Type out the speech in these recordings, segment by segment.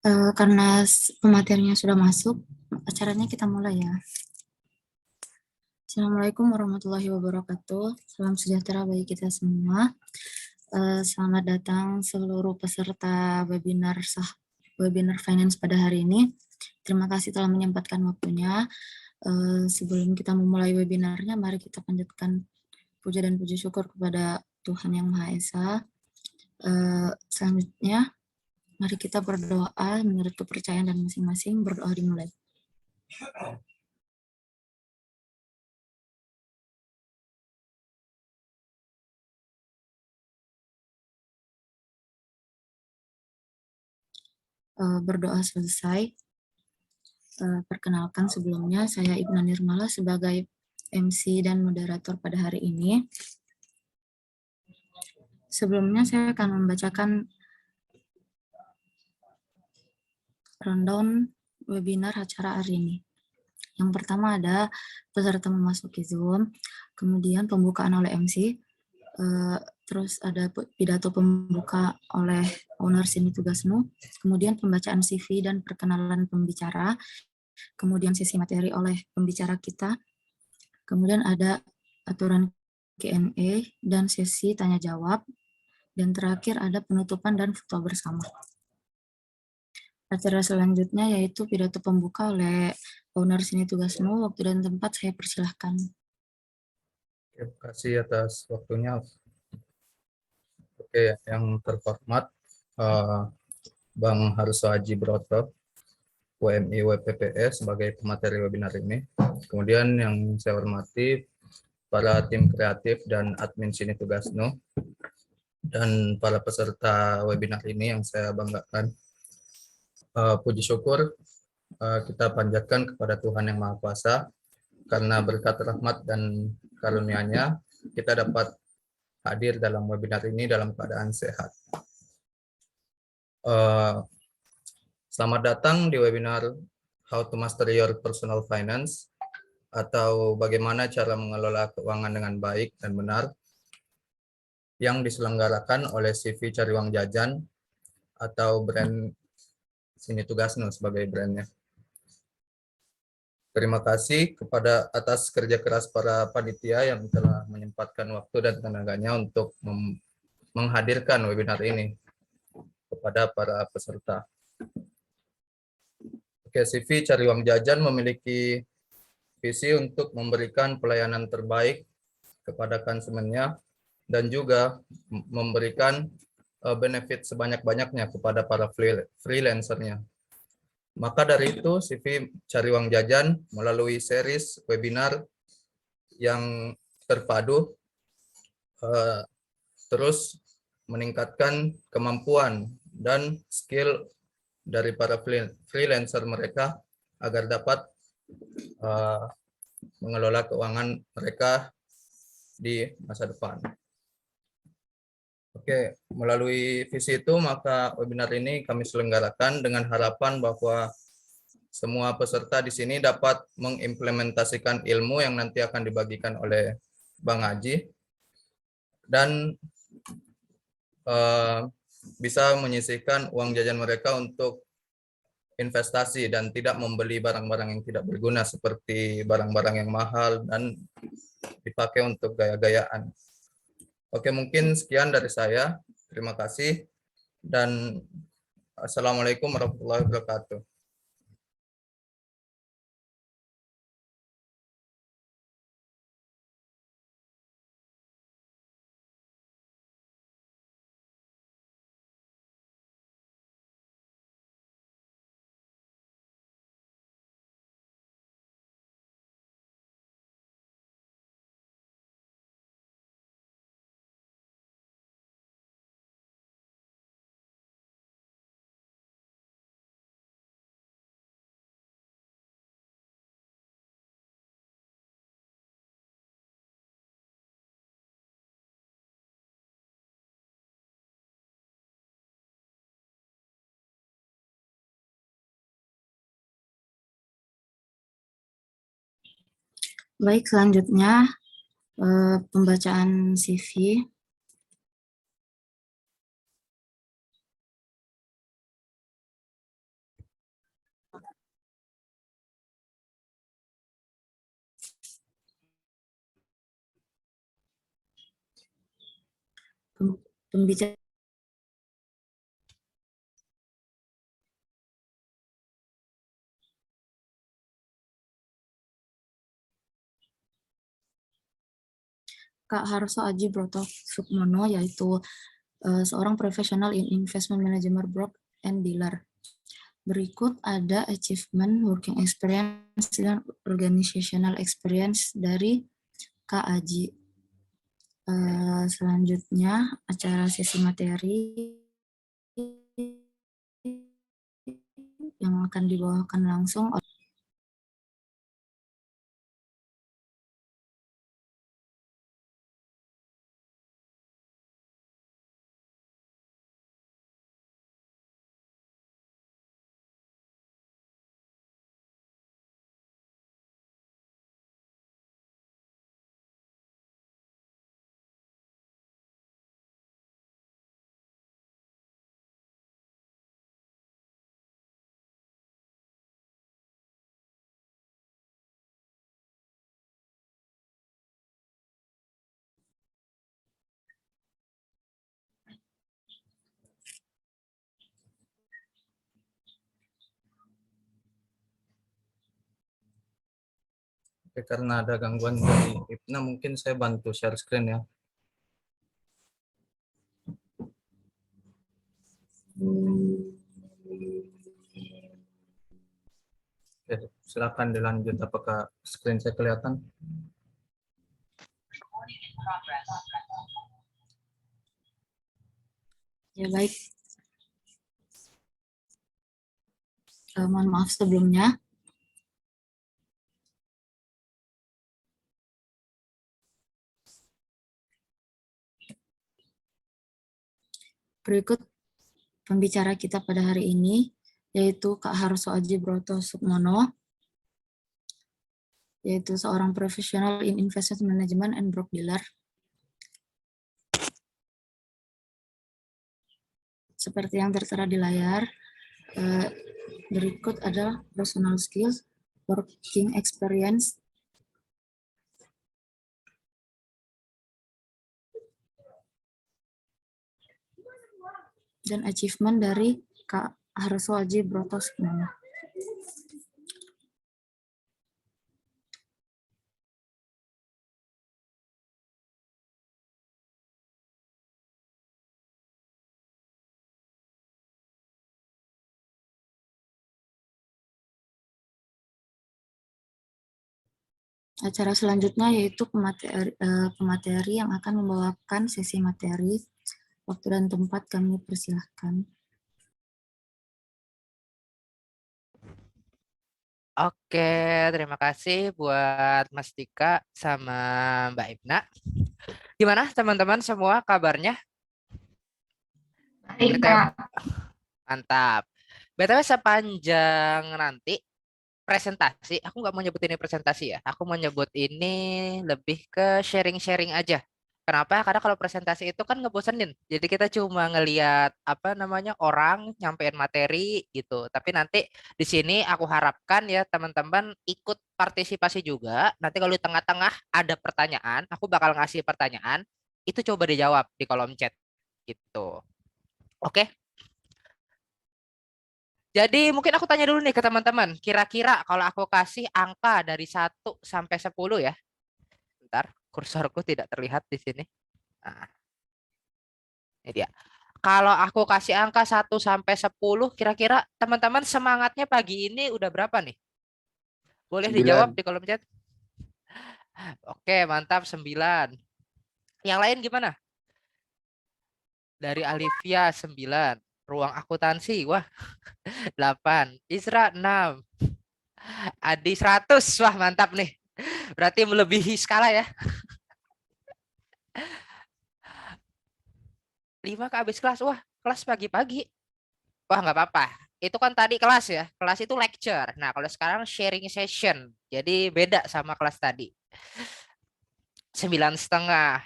Karena pematerinya sudah masuk, acaranya kita mulai ya. Assalamualaikum warahmatullahi wabarakatuh. Salam sejahtera bagi kita semua. Selamat datang seluruh peserta webinar finance pada hari ini. Terima kasih telah menyempatkan waktunya. Sebelum kita memulai webinarnya, mari kita panjatkan puja dan puji syukur kepada Tuhan Yang Maha Esa. Selanjutnya, mari kita berdoa menurut kepercayaan dan masing-masing. Berdoa dimulai. Berdoa selesai. Perkenalkan sebelumnya, saya Ibna Nirmala sebagai MC dan moderator pada hari ini. Sebelumnya saya akan membacakan rundown webinar acara hari ini. Yang pertama ada peserta memasuki Zoom, kemudian pembukaan oleh MC, terus ada pidato pembuka oleh owner Sini Tugasnu, kemudian pembacaan CV dan perkenalan pembicara, kemudian sesi materi oleh pembicara kita, kemudian ada aturan Q&A dan sesi tanya jawab, dan terakhir ada penutupan dan foto bersama. Acara selanjutnya yaitu pidato pembuka oleh owner Sini Tugasnu. Waktu dan tempat saya persilahkan. Terima kasih atas waktunya. Oke, yang terhormat Bang Harso Haji Broto, WMI WPPS sebagai pemateri webinar ini. Kemudian yang saya hormati para tim kreatif dan admin Sini Tugasnu dan para peserta webinar ini yang saya banggakan. Puji syukur kita panjatkan kepada Tuhan Yang Maha Kuasa karena berkat rahmat dan karunia-Nya kita dapat hadir dalam webinar ini dalam keadaan sehat. Selamat datang di webinar How to Master Your Personal Finance atau bagaimana cara mengelola keuangan dengan baik dan benar yang diselenggarakan oleh CV Cari Uang Jajan atau brand Sini Tugasnu sebagai brandnya. Terima kasih kepada atas kerja keras para panitia yang telah menyempatkan waktu dan tenaganya untuk menghadirkan webinar ini kepada para peserta. Oke, CV Cari Uang Jajan memiliki visi untuk memberikan pelayanan terbaik kepada konsumennya dan juga memberikan benefit sebanyak-banyaknya kepada para freelancernya. Maka dari itu, CV Cari Uang Jajan melalui series webinar yang terpadu terus meningkatkan kemampuan dan skill dari para freelancer mereka agar dapat mengelola keuangan mereka di masa depan. Oke, melalui visi itu maka webinar ini kami selenggarakan dengan harapan bahwa semua peserta di sini dapat mengimplementasikan ilmu yang nanti akan dibagikan oleh Bang Haji dan bisa menyisihkan uang jajan mereka untuk investasi dan tidak membeli barang-barang yang tidak berguna seperti barang-barang yang mahal dan dipakai untuk gaya-gayaan. Oke, mungkin sekian dari saya. Terima kasih dan Assalamualaikum warahmatullahi wabarakatuh. Baik, selanjutnya pembacaan CV. pembicara Kak Harso Aji Broto Sukmono, yaitu seorang profesional in investment management broker and dealer. Berikut ada achievement, working experience, dan organizational experience dari Kak Aji. Selanjutnya, acara sesi materi yang akan dibawakan langsung oleh Oke, karena ada gangguan dari Ipna, mungkin saya bantu share screen ya. Oke, silakan dilanjut. Apakah screen saya kelihatan? ya baik. Mohon maaf sebelumnya. Berikut pembicara kita pada hari ini, yaitu Kak Harso Aji Broto Sukmono, yaitu seorang profesional in investment management and broker dealer. Seperti yang tertera di layar, berikut adalah personal skills, working experience, dan achievement dari Kak Harso Aji Broto Sukmono. Acara selanjutnya yaitu pemateri yang akan membawakan sesi materi. Waktu dan tempat kami persilahkan. Oke, terima kasih buat Mas Dika sama Mbak Ibna. Gimana teman-teman semua kabarnya? Baik, Kak. Mantap. BTW sepanjang nanti presentasi, aku nggak mau nyebut ini presentasi ya. Aku mau nyebut ini lebih ke sharing-sharing aja. Kenapa? Karena kalau presentasi itu kan ngebosenin. Jadi kita cuma ngeliat apa namanya orang nyampein materi gitu. Tapi nanti di sini aku harapkan ya teman-teman ikut partisipasi juga. Nanti kalau di tengah-tengah ada pertanyaan, aku bakal ngasih pertanyaan. Itu coba dijawab di kolom chat gitu. Oke? Jadi mungkin aku tanya dulu nih ke teman-teman. Kira-kira kalau aku kasih angka dari 1 sampai 10 ya. Bentar, kursorku tidak terlihat di sini. Nah, ini dia. Kalau aku kasih angka 1 sampai 10, kira-kira teman-teman semangatnya pagi ini udah berapa nih? Boleh 9. dijawab di kolom chat. Oke, mantap 9. Yang lain gimana? Dari Alivia 9. Ruang akuntansi, wah 8. Isra 6. Adi 100. Wah, mantap nih. Berarti melebihi skala ya. 5 ke habis kelas. Wah, kelas pagi-pagi. Wah, nggak apa-apa. Itu kan tadi kelas ya. Kelas itu lecture. Nah, kalau sekarang sharing session. Jadi beda sama kelas tadi. 9,5.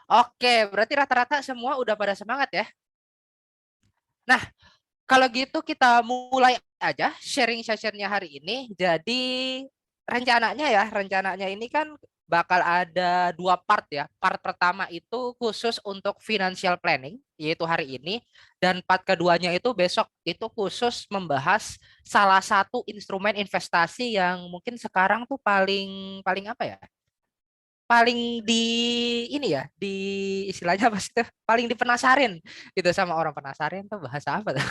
Oke, berarti rata-rata semua udah pada semangat ya. Nah, kalau gitu kita mulai aja sharing sessionnya hari ini. Jadi rencananya ini kan bakal ada 2 part ya. Part pertama itu khusus untuk financial planning, yaitu hari ini. Dan part keduanya itu besok, itu khusus membahas salah satu instrumen investasi yang mungkin sekarang tuh paling paling apa ya? Paling di ini ya, di istilahnya apa sih tuh? Paling dipenasarin gitu sama orang. Penasarin tuh bahasa apa tuh?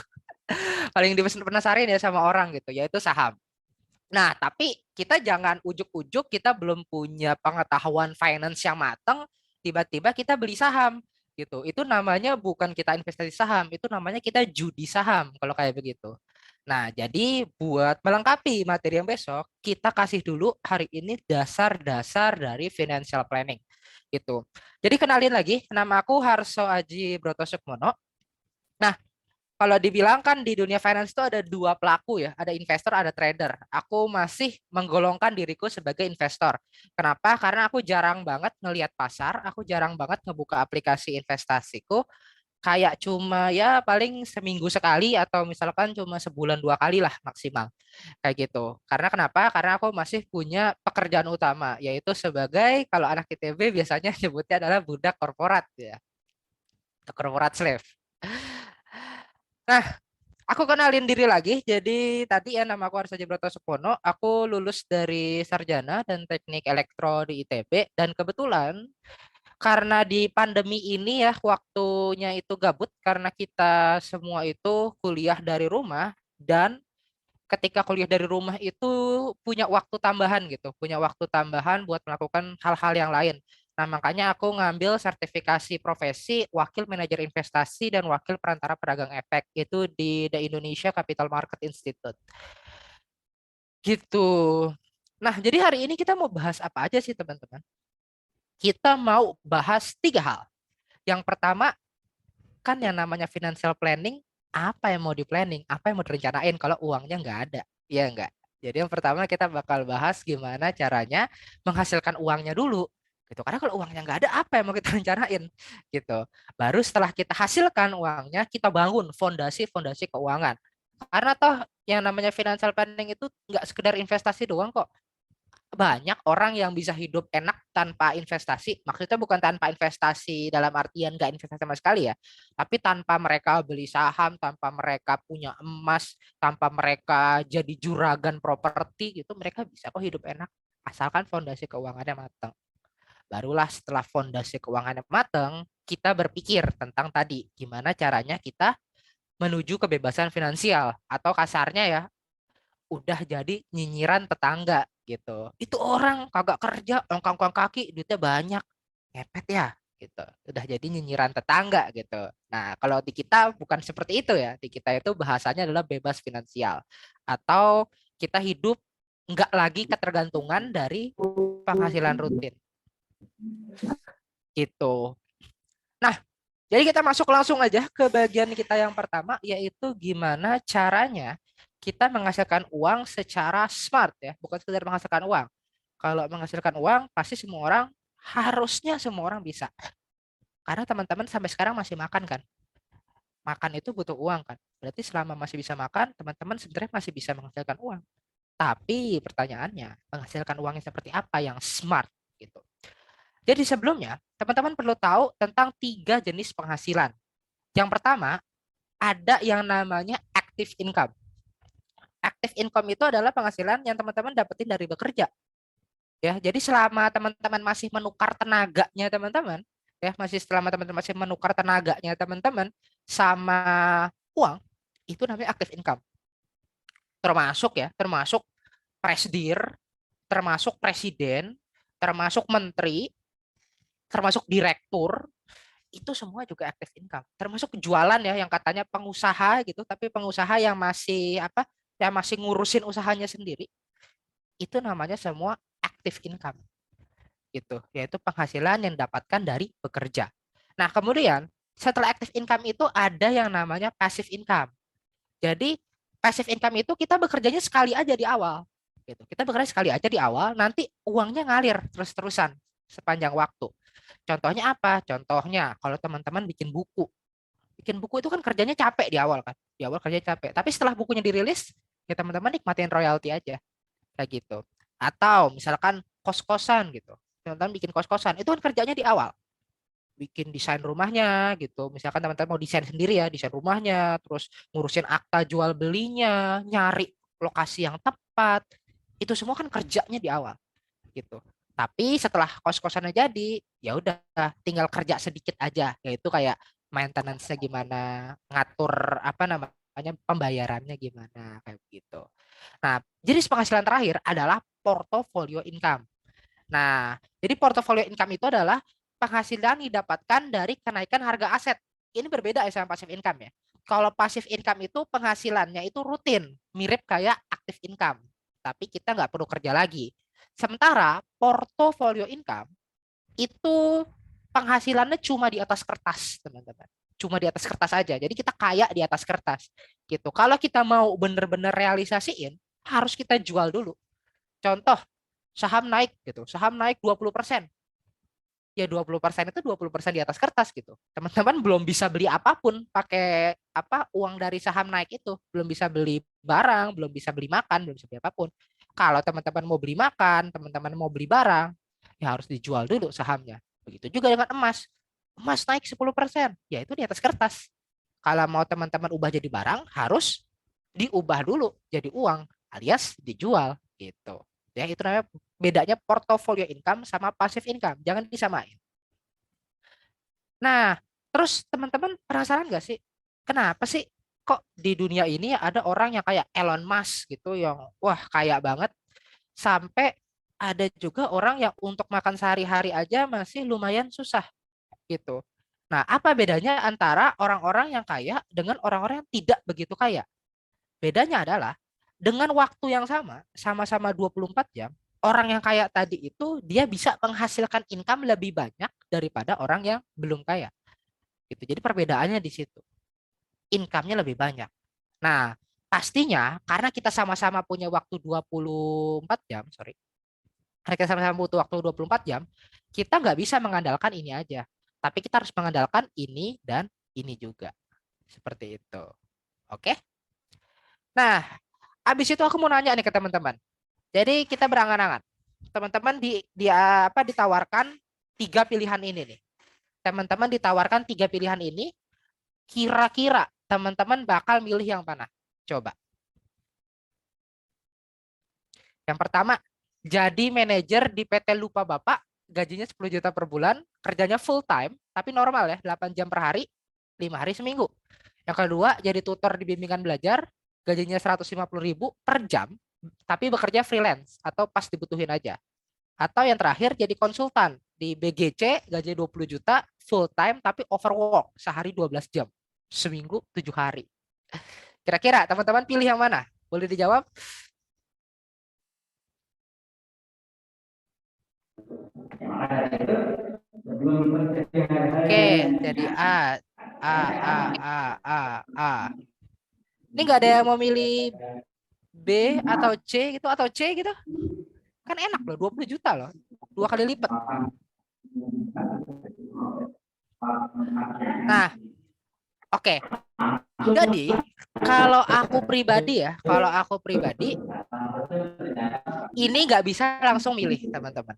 Paling dipenasarin ya sama orang gitu, yaitu saham. Nah, tapi kita jangan ujuk-ujuk kita belum punya pengetahuan finance yang matang, tiba-tiba kita beli saham gitu. Itu namanya bukan kita investasi saham, itu namanya kita judi saham kalau kayak begitu. Nah, jadi buat melengkapi materi yang besok, kita kasih dulu hari ini dasar-dasar dari financial planning gitu. Jadi kenalin lagi, nama aku Harso Aji Broto Sukmono. Nah, kalau dibilang kan di dunia finance itu ada 2 pelaku ya, ada investor, ada trader. Aku masih menggolongkan diriku sebagai investor. Kenapa? Karena aku jarang banget ngelihat pasar, aku jarang banget ngebuka aplikasi investasiku. Kayak cuma ya paling seminggu sekali atau misalkan cuma sebulan 2 kali lah maksimal. Kayak gitu. Karena kenapa? Karena aku masih punya pekerjaan utama, yaitu sebagai kalau anak ITB biasanya nyebutnya adalah budak korporat ya, korporat slave. Nah, aku kenalin diri lagi. Jadi tadi ya nama aku Arsaji Broto Supono. Aku lulus dari sarjana dan teknik elektro di ITB. Dan kebetulan karena di pandemi ini ya waktunya itu gabut karena kita semua itu kuliah dari rumah. Dan ketika kuliah dari rumah itu punya waktu tambahan gitu. Punya waktu tambahan buat melakukan hal-hal yang lain. Nah, makanya aku ngambil sertifikasi profesi Wakil Manajer Investasi dan Wakil Perantara Pedagang Efek itu di The Indonesia Capital Market Institute. Gitu. Nah, jadi hari ini kita mau bahas apa aja sih, teman-teman? Kita mau bahas 3 hal. Yang pertama, kan yang namanya financial planning, apa yang mau di-planning, apa yang mau direncanain kalau uangnya nggak ada. Iya nggak? Jadi yang pertama kita bakal bahas gimana caranya menghasilkan uangnya dulu. Gitu. Karena kalau uangnya nggak ada, apa yang mau kita rencanain? Gitu. Baru setelah kita hasilkan uangnya, kita bangun fondasi-fondasi keuangan. Karena toh yang namanya financial planning itu nggak sekedar investasi doang kok. Banyak orang yang bisa hidup enak tanpa investasi. Maksudnya bukan tanpa investasi dalam artian nggak investasi sama sekali ya. Tapi tanpa mereka beli saham, tanpa mereka punya emas, tanpa mereka jadi juragan properti gitu, mereka bisa kok hidup enak. Asalkan fondasi keuangannya matang. Barulah setelah fondasi keuangannya matang, kita berpikir tentang tadi, gimana caranya kita menuju kebebasan finansial. Atau kasarnya ya, udah jadi nyinyiran tetangga gitu. Itu orang kagak kerja, ongkang-ongkang kaki, duitnya banyak. Ngepet ya gitu. Udah jadi nyinyiran tetangga gitu. Nah, kalau di kita bukan seperti itu ya. Di kita itu bahasanya adalah bebas finansial. Atau kita hidup nggak lagi ketergantungan dari penghasilan rutin gitu. Nah, jadi kita masuk langsung aja ke bagian kita yang pertama, yaitu gimana caranya kita menghasilkan uang secara smart ya, bukan sekedar menghasilkan uang. Kalau menghasilkan uang, pasti harusnya semua orang bisa. Karena teman-teman sampai sekarang masih makan kan? Makan itu butuh uang kan? Berarti selama masih bisa makan, teman-teman sebenarnya masih bisa menghasilkan uang. Tapi pertanyaannya, menghasilkan uangnya seperti apa yang smart gitu. Jadi sebelumnya, teman-teman perlu tahu tentang 3 jenis penghasilan. Yang pertama, ada yang namanya active income. Active income itu adalah penghasilan yang teman-teman dapetin dari bekerja. Ya, jadi selama teman-teman masih menukar tenaganya teman-teman, ya, selama teman-teman masih menukar tenaganya teman-teman sama uang, itu namanya active income. Termasuk presdir, termasuk presiden, termasuk menteri, termasuk direktur, itu semua juga active income. Termasuk jualan ya yang katanya pengusaha gitu, tapi pengusaha yang masih yang masih ngurusin usahanya sendiri. Itu namanya semua active income. Gitu, yaitu penghasilan yang didapatkan dari bekerja. Nah, kemudian setelah active income itu ada yang namanya passive income. Jadi passive income itu kita bekerjanya sekali aja di awal. Gitu. Kita bekerja sekali aja di awal, nanti uangnya ngalir terus-terusan sepanjang waktu. Contohnya apa? Contohnya kalau teman-teman bikin buku. Bikin buku itu kan kerjanya capek di awal kan. Di awal kerjanya capek. Tapi setelah bukunya dirilis, ya teman-teman nikmatin royalti aja. Kayak gitu. Atau misalkan kos-kosan gitu. teman-teman bikin kos-kosan, itu kan kerjanya di awal. Bikin desain rumahnya gitu. Misalkan teman-teman mau desain sendiri ya, desain rumahnya, terus ngurusin akta jual belinya, nyari lokasi yang tepat. Itu semua kan kerjanya di awal gitu. Tapi setelah kos-kosannya jadi, ya udah tinggal kerja sedikit aja, yaitu kayak maintenance-nya gimana, ngatur apa namanya pembayarannya gimana kayak gitu. Nah, jenis penghasilan terakhir adalah portfolio income. Nah, jadi portfolio income itu adalah penghasilan didapatkan dari kenaikan harga aset. Ini berbeda ya sama passive income ya. Kalau passive income itu penghasilannya itu rutin, mirip kayak active income. Tapi kita nggak perlu kerja lagi. Sementara portfolio income itu penghasilannya cuma di atas kertas, teman-teman. Cuma di atas kertas aja. Jadi kita kaya di atas kertas. Gitu. Kalau kita mau bener-bener realisasiin, harus kita jual dulu. Contoh, saham naik gitu. Saham naik 20%. Ya 20% itu 20% di atas kertas gitu. Teman-teman belum bisa beli apapun pakai apa uang dari saham naik itu. Belum bisa beli barang, belum bisa beli makan, belum bisa beli apapun. Kalau teman-teman mau beli makan, teman-teman mau beli barang, ya harus dijual dulu sahamnya. Begitu juga dengan emas. Emas naik 10%, ya itu di atas kertas. Kalau mau teman-teman ubah jadi barang, harus diubah dulu jadi uang alias dijual gitu. Ya itu namanya bedanya portfolio income sama passive income. Jangan disamain. Nah, terus teman-teman penasaran nggak sih? Kenapa sih kok di dunia ini ada orang yang kayak Elon Musk gitu yang wah kaya banget sampai ada juga orang yang untuk makan sehari-hari aja masih lumayan susah gitu. Nah, apa bedanya antara orang-orang yang kaya dengan orang-orang yang tidak begitu kaya? Bedanya adalah dengan waktu yang sama, sama-sama 24 jam, orang yang kaya tadi itu dia bisa menghasilkan income lebih banyak daripada orang yang belum kaya. Gitu. Jadi perbedaannya di situ. Income-nya lebih banyak. Nah, pastinya karena kita sama-sama punya waktu 24 jam, sorry. Karena kita sama-sama butuh waktu 24 jam, kita nggak bisa mengandalkan ini aja. Tapi kita harus mengandalkan ini dan ini juga. Seperti itu. Oke? Nah, habis itu aku mau nanya nih ke teman-teman. Jadi kita berangan-angan. Teman-teman apa ditawarkan tiga pilihan ini nih. Teman-teman ditawarkan tiga pilihan ini, kira-kira teman-teman bakal milih yang mana? Coba. Yang pertama, jadi manajer di PT Lupa Bapak, gajinya 10 juta per bulan, kerjanya full time, tapi normal ya, 8 jam per hari, 5 hari seminggu. Yang kedua, jadi tutor di bimbingan belajar, gajinya 150.000 per jam, tapi bekerja freelance atau pas dibutuhin aja. Atau yang terakhir jadi konsultan di BGC, gaji 20 juta, full time tapi overwork, sehari 12 jam, seminggu 7 hari. Kira-kira teman-teman pilih yang mana? Boleh dijawab? Oke, jadi A, A, A, A, A. Ini nggak ada yang mau milih B atau C gitu atau C gitu? Kan enak loh, 20 juta loh. 2 kali lipat. Nah, oke. Jadi, kalau aku pribadi ya, ini nggak bisa langsung milih, teman-teman.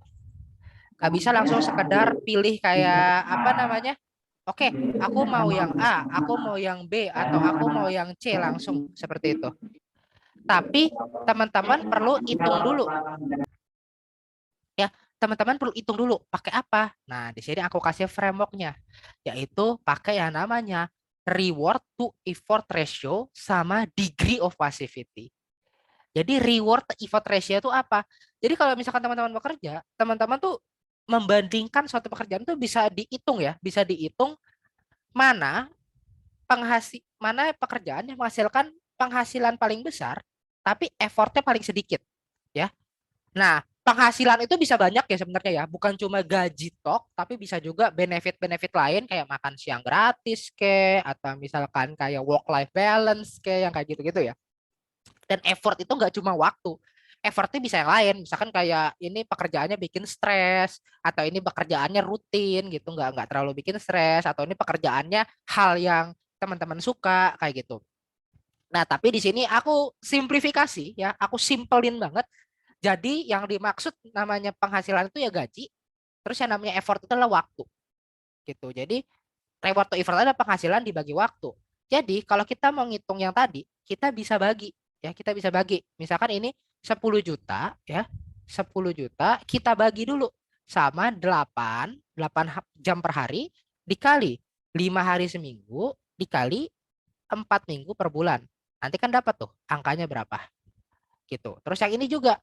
Nggak bisa langsung sekedar pilih kayak apa namanya? Oke, aku mau yang A, aku mau yang B, atau aku mau yang C langsung seperti itu. Tapi teman-teman perlu hitung dulu. Ya, teman-teman perlu hitung dulu pakai apa. Nah, di sini aku kasih frameworknya, yaitu pakai yang namanya reward to effort ratio sama degree of passivity. Jadi reward to effort ratio itu apa? Jadi kalau misalkan teman-teman bekerja, teman-teman tuh membandingkan suatu pekerjaan itu bisa dihitung ya, bisa dihitung mana mana pekerjaan yang menghasilkan penghasilan paling besar, tapi effortnya paling sedikit, ya. Nah, penghasilan itu bisa banyak ya sebenarnya ya, bukan cuma gaji tok, tapi bisa juga benefit-benefit lain kayak makan siang gratis atau misalkan kayak work life balance yang kayak gitu-gitu ya. Dan effort itu nggak cuma waktu, effortnya bisa yang lain, misalkan kayak ini pekerjaannya bikin stres, atau ini pekerjaannya rutin gitu, nggak terlalu bikin stres, atau ini pekerjaannya hal yang teman-teman suka kayak gitu. Nah, tapi di sini aku simplifikasi ya, aku simpelin banget. Jadi yang dimaksud namanya penghasilan itu ya gaji, Terus yang namanya effort itu adalah waktu gitu. Jadi reward to effort adalah penghasilan dibagi waktu. Jadi kalau kita mau ngitung yang tadi, kita bisa bagi ya, kita bisa bagi. Misalkan ini 10 juta ya. 10 juta kita bagi dulu sama 8 jam per hari dikali 5 hari seminggu dikali 4 minggu per bulan. Nanti kan dapat tuh angkanya berapa gitu. Terus yang ini juga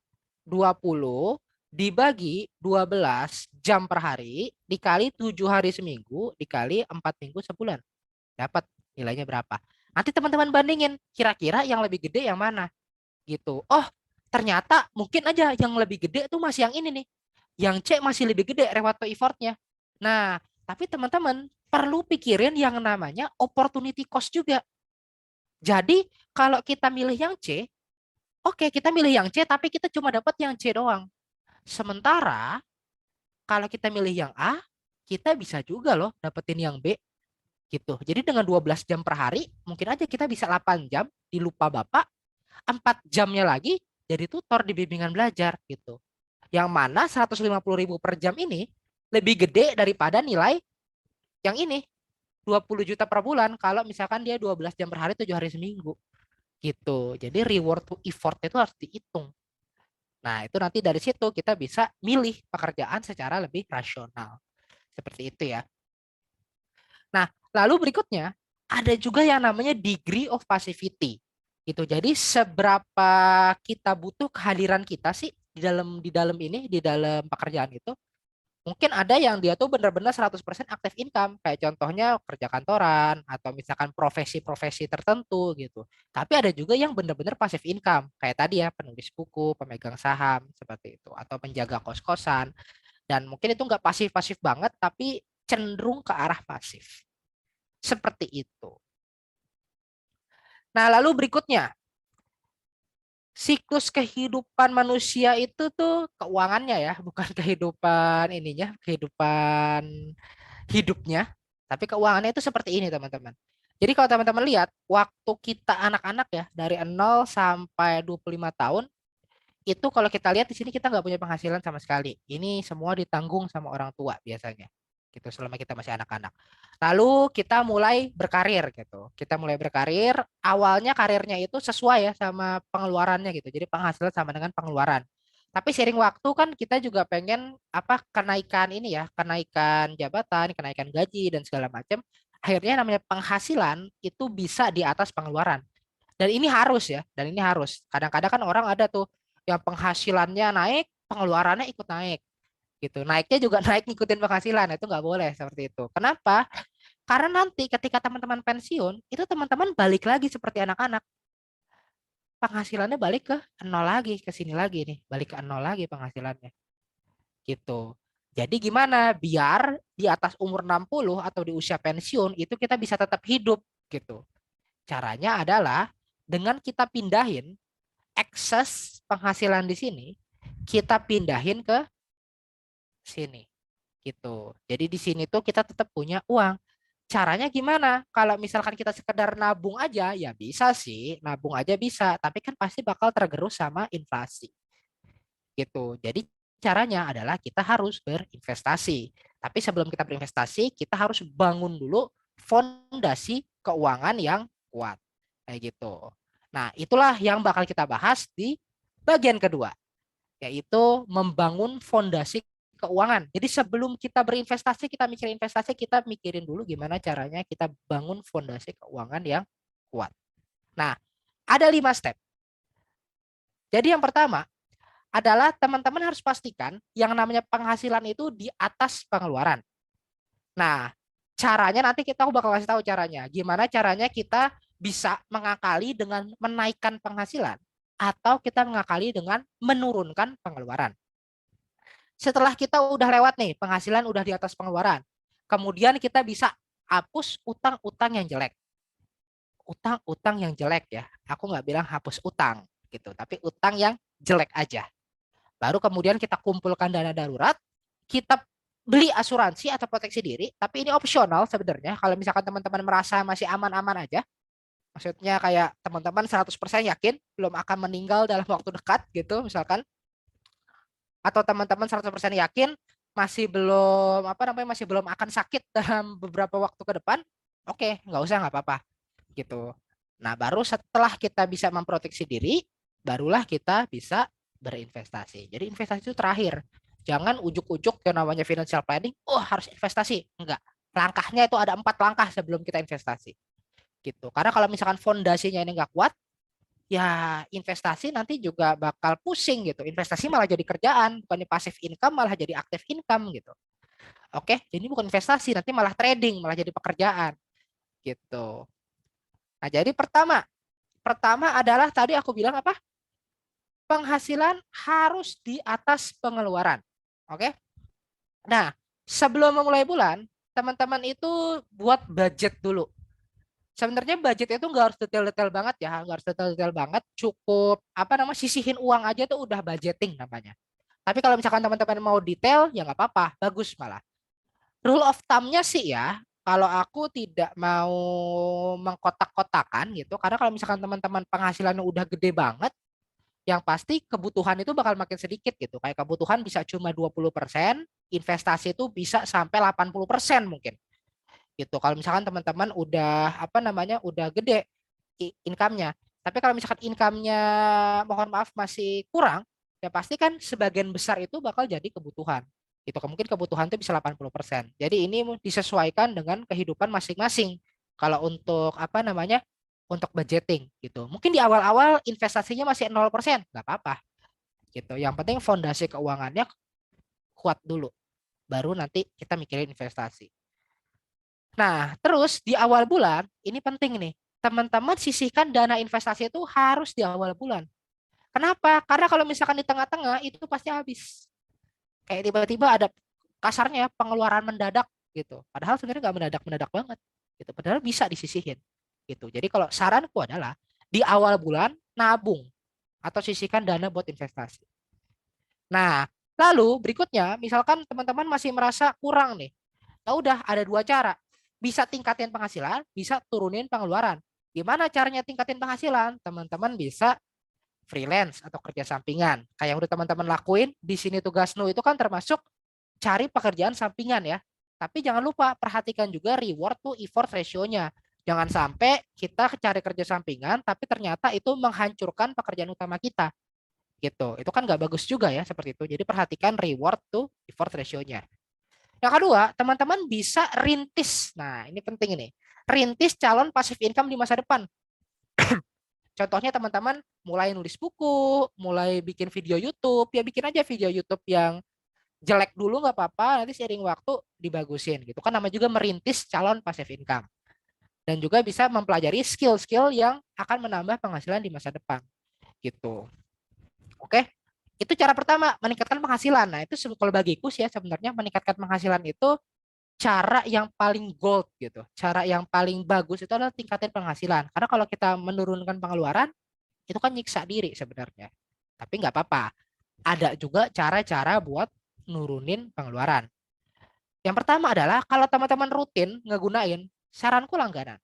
20 dibagi 12 jam per hari dikali 7 hari seminggu dikali 4 minggu sebulan. Dapat nilainya berapa. Nanti teman-teman bandingin kira-kira yang lebih gede yang mana gitu. Oh, ternyata mungkin aja yang lebih gede tuh masih yang ini nih. Yang C masih lebih gede reward to effortnya. Nah, tapi teman-teman perlu pikirin yang namanya opportunity cost juga. Jadi kalau kita milih yang C, oke kita milih yang C tapi kita cuma dapat yang C doang. Sementara kalau kita milih yang A, kita bisa juga loh dapetin yang B gitu. Jadi dengan 12 jam per hari, mungkin aja kita bisa 8 jam di lupa Bapak, 4 jamnya lagi jadi tutor di bimbingan belajar gitu. Yang mana 150.000 per jam ini lebih gede daripada nilai yang ini, 20 juta per bulan kalau misalkan dia 12 jam per hari 7 hari seminggu gitu. Jadi reward to effort itu harus dihitung. Nah, itu nanti dari situ kita bisa milih pekerjaan secara lebih rasional. Seperti itu ya. Nah, lalu berikutnya ada juga yang namanya degree of passivity. Gitu. Jadi seberapa kita butuh kehadiran kita sih di dalam pekerjaan itu. Mungkin ada yang dia tuh benar-benar 100% aktif income, kayak contohnya kerja kantoran atau misalkan profesi-profesi tertentu gitu. Tapi ada juga yang benar-benar passive income, kayak tadi ya penulis buku, pemegang saham seperti itu, atau penjaga kos-kosan. Dan mungkin itu nggak pasif-pasif banget, tapi cenderung ke arah pasif. Seperti itu. Nah, lalu berikutnya, siklus kehidupan manusia itu tuh keuangannya ya, bukan kehidupan ininya, kehidupan hidupnya, tapi keuangannya itu seperti ini, teman-teman. Jadi kalau teman-teman lihat, waktu kita anak-anak ya, dari 0 sampai 25 tahun, itu kalau kita lihat di sini kita nggak punya penghasilan sama sekali. Ini semua ditanggung sama orang tua biasanya. Gitu selama kita masih anak-anak. Lalu kita mulai berkarir gitu. Kita mulai berkarir, awalnya karirnya itu sesuai ya sama pengeluarannya gitu. Jadi penghasilan sama dengan pengeluaran. Tapi seiring waktu kan kita juga pengen apa kenaikan ini ya, kenaikan jabatan, kenaikan gaji dan segala macam. Akhirnya namanya penghasilan itu bisa di atas pengeluaran. Dan ini harus ya, dan ini harus. Kadang-kadang kan orang ada tuh yang penghasilannya naik, pengeluarannya ikut naik gitu. Naiknya juga naik ngikutin penghasilan, itu nggak boleh seperti itu. Kenapa? Karena nanti ketika teman-teman pensiun, itu teman-teman balik lagi seperti anak-anak. Penghasilannya balik ke nol lagi, ke sini lagi nih, balik ke nol lagi penghasilannya. Gitu. Jadi gimana biar di atas umur 60 atau di usia pensiun itu kita bisa tetap hidup gitu. Caranya adalah dengan kita pindahin ekses penghasilan di sini, kita pindahin ke sini gitu. Jadi di sini tuh kita tetap punya uang. Caranya gimana? Kalau misalkan kita sekedar nabung aja, ya bisa sih, nabung aja bisa, tapi kan pasti bakal tergerus sama inflasi. Gitu. Jadi caranya adalah kita harus berinvestasi. Tapi sebelum kita berinvestasi, kita harus bangun dulu fondasi keuangan yang kuat. Kayak gitu. Nah, itulah yang bakal kita bahas di bagian kedua, yaitu membangun fondasi keuangan. Jadi sebelum kita berinvestasi, kita mikirin investasi, kita mikirin dulu gimana caranya kita bangun fondasi keuangan yang kuat. Nah, ada 5 step. Jadi yang pertama adalah teman-teman harus pastikan yang namanya penghasilan itu di atas pengeluaran. Nah, caranya nanti aku bakal kasih tahu caranya. Gimana caranya kita bisa mengakali dengan menaikkan penghasilan atau kita mengakali dengan menurunkan pengeluaran. Setelah kita udah lewat nih, penghasilan udah di atas pengeluaran. Kemudian kita bisa hapus utang-utang yang jelek. Utang-utang yang jelek ya. Aku nggak bilang hapus utang gitu, tapi utang yang jelek aja. Baru kemudian kita kumpulkan dana darurat, kita beli asuransi atau proteksi diri, tapi ini opsional sebenarnya. Kalau misalkan teman-teman merasa masih aman-aman aja, maksudnya kayak teman-teman 100% yakin belum akan meninggal dalam waktu dekat gitu misalkan, atau teman-teman 100% yakin masih belum akan sakit dalam beberapa waktu ke depan, oke, nggak usah, nggak apa-apa gitu. Nah, baru setelah kita bisa memproteksi diri, barulah kita bisa berinvestasi. Jadi investasi itu terakhir. Jangan ujuk-ujuk yang namanya financial planning, oh harus investasi. Enggak. Langkahnya itu ada 4 langkah sebelum kita investasi. Gitu. Karena kalau misalkan fondasinya ini nggak kuat, ya investasi nanti juga bakal pusing gitu. Investasi malah jadi kerjaan, bukannya passive income malah jadi active income gitu. Oke, jadi bukan investasi, nanti malah trading, malah jadi pekerjaan gitu. Nah, jadi pertama, pertama adalah tadi aku bilang apa? Penghasilan harus di atas pengeluaran. Oke? Nah, sebelum memulai bulan, teman-teman itu buat budget dulu. Sebenarnya budget itu nggak harus detail-detail banget ya, nggak harus detail-detail banget. Cukup apa namanya sisihin uang aja tuh udah budgeting namanya. Tapi kalau misalkan teman-teman mau detail, ya nggak apa-apa, bagus malah. Rule of thumb-nya sih ya, kalau aku tidak mau mengkotak-kotakan gitu, karena kalau misalkan teman-teman penghasilannya udah gede banget, yang pasti kebutuhan itu bakal makin sedikit gitu. Kayak kebutuhan bisa cuma 20%, investasi itu bisa sampai 80% mungkin. Gitu. Kalau misalkan teman-teman udah apa namanya udah gede income-nya. Tapi kalau misalkan income-nya mohon maaf masih kurang, ya pasti kan sebagian besar itu bakal jadi kebutuhan. Gitu. Mungkin kebutuhan itu bisa 80%. Jadi ini disesuaikan dengan kehidupan masing-masing. Kalau untuk apa namanya untuk budgeting gitu. Mungkin di awal-awal investasinya masih 0%, nggak apa-apa gitu. Yang penting fondasi keuangannya kuat dulu. Baru nanti kita mikirin investasi. Nah, terus di awal bulan, ini penting nih. Teman-teman sisihkan dana investasi itu harus di awal bulan. Kenapa? Karena kalau misalkan di tengah-tengah itu pasti habis. Kayak tiba-tiba ada kasarnya pengeluaran mendadak gitu. Padahal sebenarnya nggak mendadak-mendadak banget. Gitu. Padahal bisa disisihin. Gitu. Jadi kalau saranku adalah di awal bulan nabung atau sisihkan dana buat investasi. Nah, lalu berikutnya, misalkan teman-teman masih merasa kurang nih. Ya udah ada 2 cara. Bisa tingkatin penghasilan, bisa turunin pengeluaran. Gimana caranya tingkatin penghasilan? Teman-teman bisa freelance atau kerja sampingan. Kayak yang udah teman-teman lakuin di sini tugas Nu itu kan termasuk cari pekerjaan sampingan ya. Tapi jangan lupa perhatikan juga reward to effort ratio-nya. Jangan sampai kita cari kerja sampingan tapi ternyata itu menghancurkan pekerjaan utama kita. Gitu. Itu kan nggak bagus juga ya seperti itu. Jadi perhatikan reward to effort ratio-nya. Yang kedua, teman-teman bisa rintis. Nah, ini penting ini. Rintis calon passive income di masa depan. Contohnya teman-teman mulai nulis buku, mulai bikin video YouTube, ya bikin aja video YouTube yang jelek dulu nggak apa-apa, nanti seiring waktu dibagusin gitu. Kan namanya juga merintis calon passive income. Dan juga bisa mempelajari skill-skill yang akan menambah penghasilan di masa depan. Gitu. Oke? Itu cara pertama, meningkatkan penghasilan. Nah, itu kalau bagiku sih ya sebenarnya meningkatkan penghasilan itu cara yang paling gold gitu. Cara yang paling bagus itu adalah tingkatin penghasilan. Karena kalau kita menurunkan pengeluaran, itu kan nyiksa diri sebenarnya. Tapi nggak apa-apa. Ada juga cara-cara buat nurunin pengeluaran. Yang pertama adalah kalau teman-teman rutin ngegunain, saranku langganan.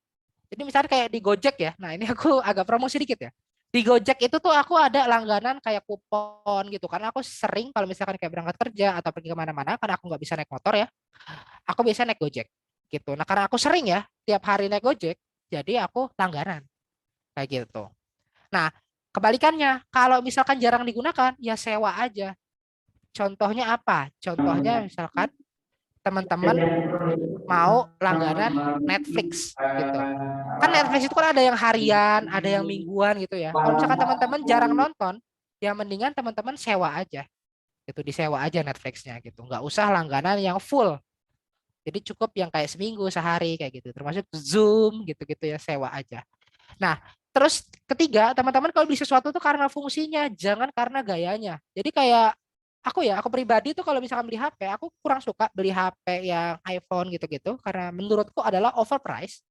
Jadi misalnya kayak di Gojek ya. Nah, ini aku agak promosi dikit ya. Di Gojek itu tuh aku ada langganan kayak kupon gitu. Karena aku sering kalau misalkan kayak berangkat kerja atau pergi kemana-mana, karena aku nggak bisa naik motor ya, aku biasa naik Gojek gitu. Nah, karena aku sering ya tiap hari naik Gojek, jadi aku langganan kayak gitu. Nah, kebalikannya, kalau misalkan jarang digunakan, ya sewa aja. Contohnya apa? Contohnya misalkan teman-teman mau langganan Netflix gitu. Kan Netflix itu kan ada yang harian, ada yang mingguan gitu ya. Kalau misalkan teman-teman jarang nonton, ya mendingan teman-teman sewa aja. Gitu, disewa aja Netflixnya gitu. Nggak usah langganan yang full. Jadi cukup yang kayak seminggu, sehari kayak gitu. Termasuk Zoom gitu-gitu ya, sewa aja. Nah, terus ketiga, teman-teman kalau beli sesuatu tuh karena fungsinya, jangan karena gayanya. Jadi kayak aku pribadi tuh kalau misalkan beli HP, aku kurang suka beli HP yang iPhone gitu-gitu karena menurutku adalah overpriced.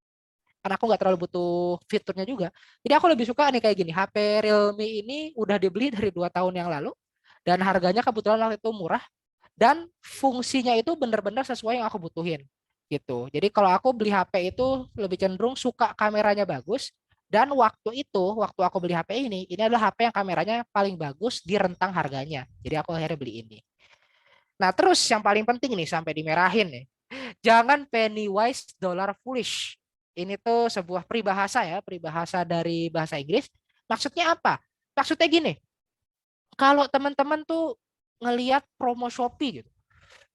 Karena aku nggak terlalu butuh fiturnya juga. Jadi aku lebih suka nih kayak gini, HP Realme ini udah dibeli dari 2 tahun yang lalu dan harganya kebetulan waktu itu murah dan fungsinya itu benar-benar sesuai yang aku butuhin gitu. Jadi kalau aku beli HP itu lebih cenderung suka kameranya bagus dan waktu aku beli HP ini adalah HP yang kameranya paling bagus di rentang harganya. Jadi aku akhirnya beli ini. Nah, terus yang paling penting nih sampai dimerahin nih. Jangan penny wise dollar foolish. Ini tuh sebuah peribahasa ya, peribahasa dari bahasa Inggris. Maksudnya apa? Maksudnya gini, kalau teman-teman tuh ngelihat promo Shopee gitu,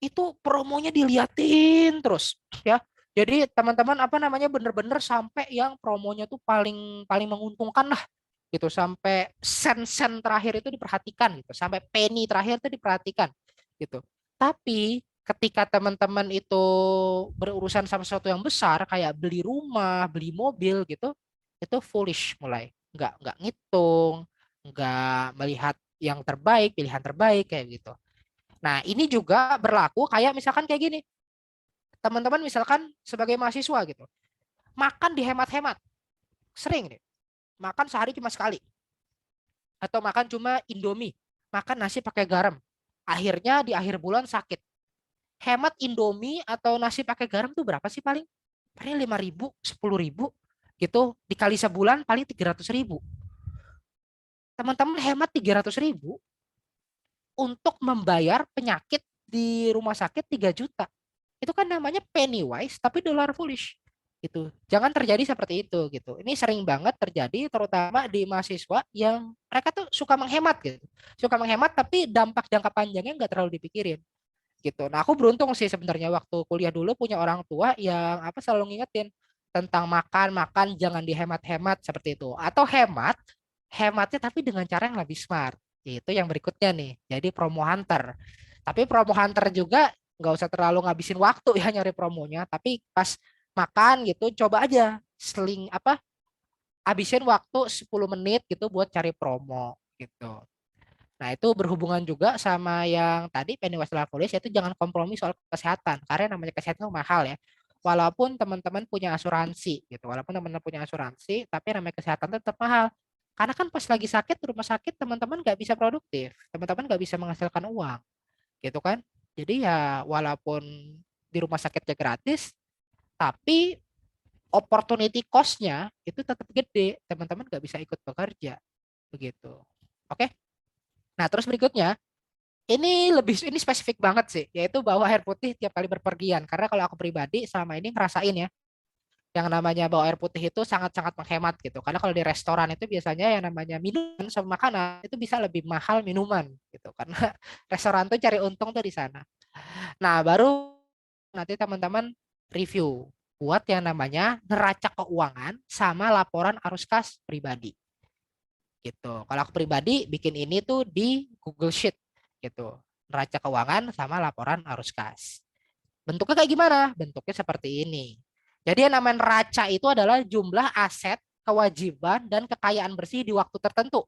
itu promonya diliatin terus ya. Jadi teman-teman apa namanya bener-bener sampai yang promonya tuh paling paling menguntungkan lah gitu, sampai sen-sen terakhir itu diperhatikan gitu, sampai penny terakhir itu diperhatikan gitu. Tapi ketika teman-teman itu berurusan sama sesuatu yang besar kayak beli rumah, beli mobil gitu, itu foolish mulai. Nggak ngitung, nggak melihat yang terbaik, pilihan terbaik kayak gitu. Nah, ini juga berlaku kayak misalkan kayak gini. Teman-teman misalkan sebagai mahasiswa gitu, makan dihemat-hemat. Sering nih, makan sehari cuma sekali. Atau makan cuma Indomie, makan nasi pakai garam. Akhirnya di akhir bulan sakit. Hemat Indomie atau nasi pakai garam tuh berapa sih paling? Paling 5.000, 10.000 gitu. Dikali sebulan paling 300.000. Teman-teman hemat 300.000 untuk membayar penyakit di rumah sakit 3 juta. Itu kan namanya penny wise tapi dollar foolish gitu. Jangan terjadi seperti itu gitu. Ini sering banget terjadi terutama di mahasiswa yang mereka tuh suka menghemat gitu. Suka menghemat tapi dampak jangka panjangnya nggak terlalu dipikirin gitu. Nah, aku beruntung sih sebenarnya waktu kuliah dulu punya orang tua yang apa selalu ngingetin tentang makan, makan jangan dihemat-hemat seperti itu. Atau hemat, hematnya tapi dengan cara yang lebih smart. Itu yang berikutnya nih. Jadi promo hunter. Tapi promo hunter juga nggak usah terlalu ngabisin waktu ya nyari promonya, tapi pas makan gitu coba aja seling apa habisin waktu 10 menit gitu buat cari promo gitu. Nah, itu berhubungan juga sama yang tadi Pennywise Police, yaitu jangan kompromi soal kesehatan. Karena namanya kesehatan itu mahal ya. Walaupun teman-teman punya asuransi gitu. Walaupun teman-teman punya asuransi, tapi namanya kesehatan tetap mahal. Karena kan pas lagi sakit di rumah sakit teman-teman nggak bisa produktif. Teman-teman nggak bisa menghasilkan uang gitu kan. Jadi ya walaupun di rumah sakitnya gratis, tapi opportunity cost-nya itu tetap gede. Teman-teman nggak bisa ikut bekerja begitu. Oke. Nah, terus berikutnya ini spesifik banget sih, yaitu bawa air putih tiap kali berpergian. Karena kalau aku pribadi selama ini ngerasain ya, yang namanya bawa air putih itu sangat-sangat menghemat gitu. Karena kalau di restoran itu biasanya yang namanya minuman sama makanan itu bisa lebih mahal minuman gitu. Karena restoran tuh cari untung tuh di sana. Nah, baru nanti teman-teman review buat yang namanya neraca keuangan sama laporan arus kas pribadi gitu. Kalau aku pribadi bikin ini tuh di Google Sheet gitu. Neraca keuangan sama laporan arus kas. Bentuknya kayak gimana? Bentuknya seperti ini. Jadi yang namanya neraca itu adalah jumlah aset, kewajiban, dan kekayaan bersih di waktu tertentu.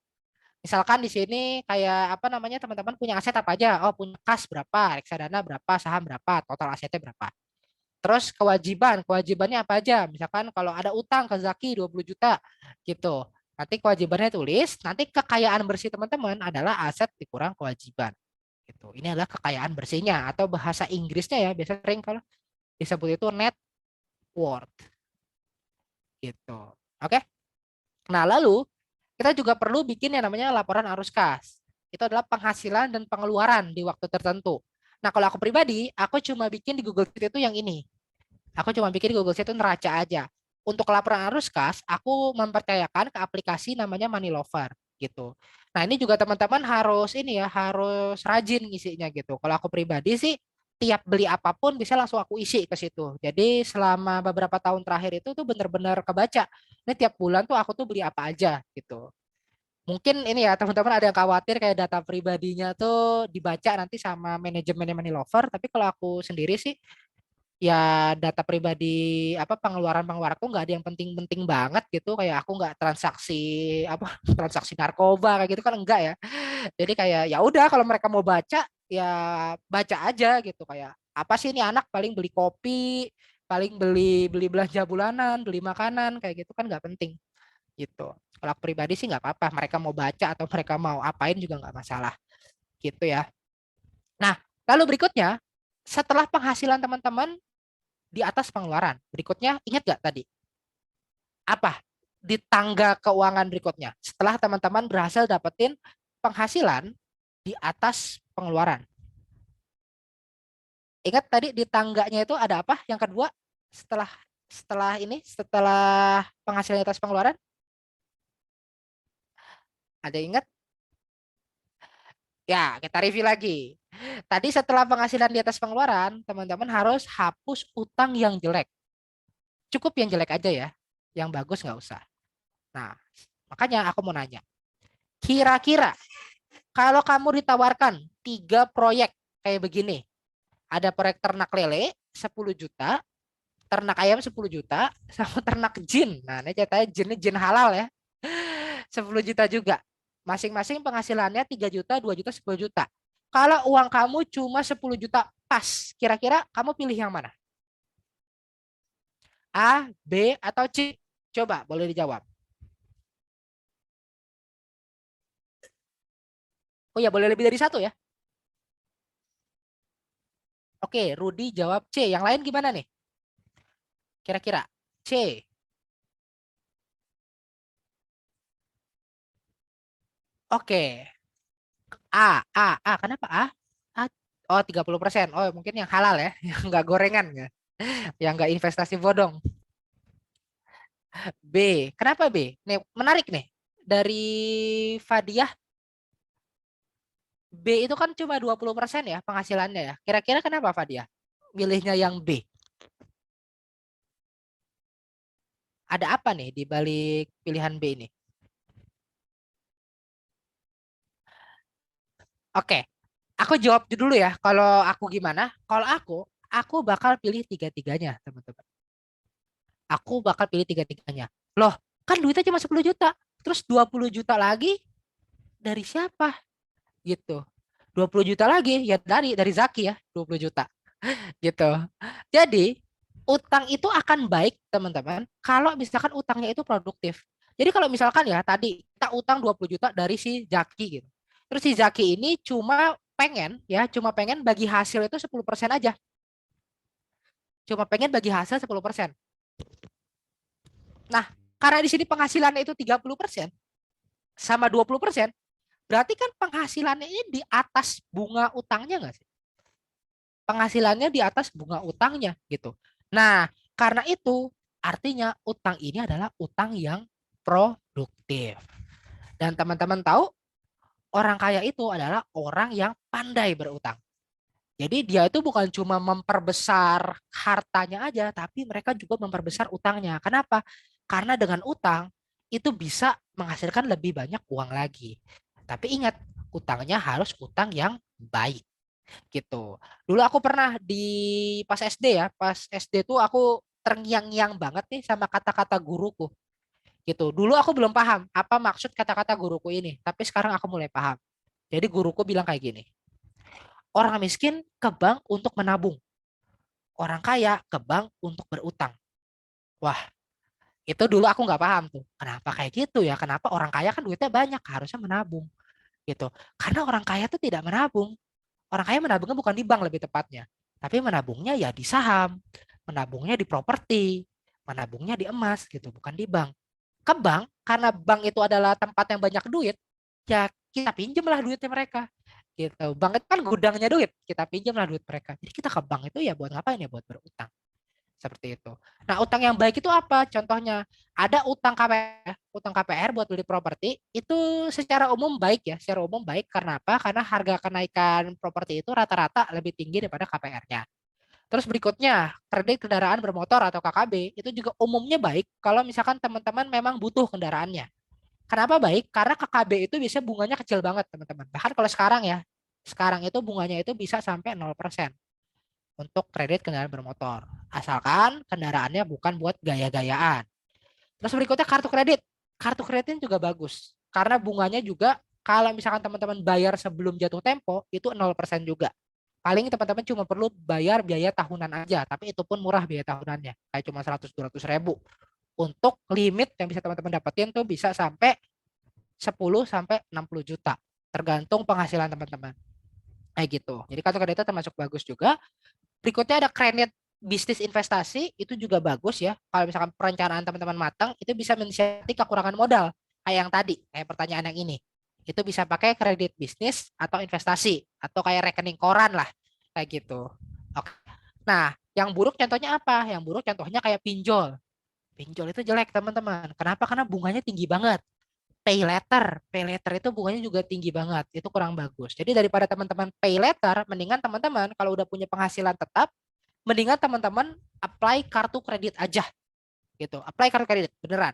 Misalkan di sini kayak apa namanya teman-teman punya aset apa aja? Oh, punya kas berapa, reksadana berapa, saham berapa, total asetnya berapa. Terus kewajiban, kewajibannya apa aja? Misalkan kalau ada utang ke Zaki 20 juta gitu. Nanti kewajibannya tulis, nanti kekayaan bersih teman-teman adalah aset dikurang kewajiban. Gitu. Ini adalah kekayaan bersihnya atau bahasa Inggrisnya ya, biasa sering kalau disebut itu net worth gitu. Oke. Nah, lalu kita juga perlu bikin yang namanya laporan arus kas. Itu adalah penghasilan dan pengeluaran di waktu tertentu. Nah, kalau aku pribadi, aku cuma bikin di Google Sheet itu yang ini. Aku cuma bikin di Google Sheet itu neraca aja. Untuk laporan arus kas, aku mempercayakan ke aplikasi namanya Money Lover gitu. Nah, ini juga teman-teman harus ini ya, harus rajin ngisinya gitu. Kalau aku pribadi sih tiap beli apapun bisa langsung aku isi ke situ. Jadi selama beberapa tahun terakhir itu tuh benar-benar kebaca. Ini tiap bulan tuh aku tuh beli apa aja gitu. Mungkin ini ya teman-teman ada yang khawatir kayak data pribadinya tuh dibaca nanti sama manajemen Money Lover, tapi kalau aku sendiri sih ya data pribadi apa pengeluaran-pengeluaranku nggak ada yang penting-penting banget gitu, kayak aku nggak transaksi apa transaksi narkoba kayak gitu kan enggak ya. Jadi kayak ya udah kalau mereka mau baca ya baca aja gitu, kayak apa sih ini anak paling beli kopi, paling beli beli belanja bulanan, beli makanan kayak gitu kan nggak penting gitu. Kalau aku pribadi sih nggak apa-apa mereka mau baca atau mereka mau apain juga nggak masalah gitu ya. Nah, lalu berikutnya setelah penghasilan teman-teman di atas pengeluaran. Berikutnya, ingat gak tadi? Apa? Di tangga keuangan berikutnya. Setelah teman-teman berhasil dapetin penghasilan di atas pengeluaran. Ingat tadi di tangganya itu ada apa? Yang kedua setelah setelah penghasilan di atas pengeluaran, ada yang ingat? Ya, kita review lagi. Tadi setelah penghasilan di atas pengeluaran, teman-teman harus hapus utang yang jelek. Cukup yang jelek aja ya. Yang bagus nggak usah. Nah, makanya aku mau nanya. Kira-kira kalau kamu ditawarkan 3 proyek kayak begini. Ada proyek ternak lele 10 juta, ternak ayam 10 juta, sama ternak jin. Nah, ini ceritanya jin halal ya. 10 juta juga. Masing-masing penghasilannya 3 juta, 2 juta, 10 juta. Kalau uang kamu cuma 10 juta pas, kira-kira kamu pilih yang mana? A, B, atau C? Coba, boleh dijawab. Oh ya, boleh lebih dari satu ya. Oke, Rudi jawab C. Yang lain gimana nih? Kira-kira C. Oke. Kenapa A? A. Oh, 30%. Oh, mungkin yang halal ya. Yang nggak gorengan ya. Yang nggak investasi bodong. B. Kenapa B? Nih, menarik nih. Dari Fadiah, B itu kan cuma 20% ya penghasilannya ya. Kira-kira kenapa Fadiah? Pilihnya yang B. Ada apa nih di balik pilihan B ini? Oke, aku jawab dulu ya. Kalau aku gimana? Kalau aku bakal pilih tiga-tiganya, teman-teman. Aku bakal pilih tiga-tiganya. Loh, kan duitnya cuma 10 juta. Terus 20 juta lagi dari siapa? Gitu. 20 juta lagi ya dari Zaki ya, 20 juta. Gitu. Jadi, utang itu akan baik, teman-teman, kalau misalkan utangnya itu produktif. Jadi kalau misalkan ya tadi kita utang 20 juta dari si Zaki gitu. Terus si Zaki ini cuma pengen bagi hasil itu 10% aja. Cuma pengen bagi hasil 10%. Nah, karena di sini penghasilannya itu 30% sama 20%, berarti kan penghasilannya ini di atas bunga utangnya nggak sih? Penghasilannya di atas bunga utangnya gitu. Nah, karena itu artinya utang ini adalah utang yang produktif. Dan teman-teman tahu orang kaya itu adalah orang yang pandai berutang. Jadi dia itu bukan cuma memperbesar hartanya aja, tapi mereka juga memperbesar utangnya. Kenapa? Karena dengan utang itu bisa menghasilkan lebih banyak uang lagi. Tapi ingat, utangnya harus utang yang baik gitu. Dulu aku pernah pas SD ya, pas SD tuh aku terngiang-ngiang banget nih sama kata-kata guruku gitu. Dulu aku belum paham apa maksud kata-kata guruku ini, tapi sekarang aku mulai paham. Jadi guruku bilang kayak gini, orang miskin ke bank untuk menabung, orang kaya ke bank untuk berutang. Wah, itu dulu aku nggak paham tuh. Kenapa kayak gitu ya? Kenapa orang kaya kan duitnya banyak, harusnya menabung gitu. Karena orang kaya tuh tidak menabung. Orang kaya menabungnya bukan di bank lebih tepatnya, tapi menabungnya ya di saham, menabungnya di properti, menabungnya di emas gitu, bukan di bank. Ke bank, karena bank itu adalah tempat yang banyak duit, ya kita pinjamlah duitnya mereka. Gitu. Bank itu kan gudangnya duit, kita pinjamlah duit mereka. Jadi kita ke bank itu ya buat ngapain ya? Buat berutang. Seperti itu. Nah, utang yang baik itu apa? Contohnya, ada utang KPR, utang KPR buat beli properti, itu secara umum baik ya. Secara umum baik karena apa? Karena harga kenaikan properti itu rata-rata lebih tinggi daripada KPR-nya. Terus berikutnya, kredit kendaraan bermotor atau KKB, itu juga umumnya baik kalau misalkan teman-teman memang butuh kendaraannya. Kenapa baik? Karena KKB itu bisa bunganya kecil banget, teman-teman. Bahkan kalau sekarang ya, sekarang itu bunganya itu bisa sampai 0% untuk kredit kendaraan bermotor. Asalkan kendaraannya bukan buat gaya-gayaan. Terus berikutnya kartu kredit. Kartu kreditnya juga bagus. Karena bunganya juga kalau misalkan teman-teman bayar sebelum jatuh tempo itu 0% juga. Paling teman-teman cuma perlu bayar biaya tahunan aja. Tapi itu pun murah biaya tahunannya. Kayak cuma 100-200 ribu. Untuk limit yang bisa teman-teman dapetin tuh bisa sampai 10 sampai 60 juta. Tergantung penghasilan teman-teman. Kayak gitu. Jadi kartu kredit termasuk bagus juga. Berikutnya ada kredit bisnis investasi, itu juga bagus ya. Kalau misalkan perencanaan teman-teman matang, itu bisa mensiasati kekurangan modal. Kayak yang tadi, kayak pertanyaan yang ini. Itu bisa pakai kredit bisnis atau investasi. Atau kayak rekening koran lah. Kayak gitu. Oke. Nah, yang buruk contohnya apa? Yang buruk contohnya kayak pinjol. Pinjol itu jelek, teman-teman. Kenapa? Karena bunganya tinggi banget. Pay later itu bunganya juga tinggi banget. Itu kurang bagus. Jadi daripada teman-teman pay later, mendingan teman-teman kalau udah punya penghasilan tetap, mendingan teman-teman apply kartu kredit aja gitu. Apply kartu kredit beneran.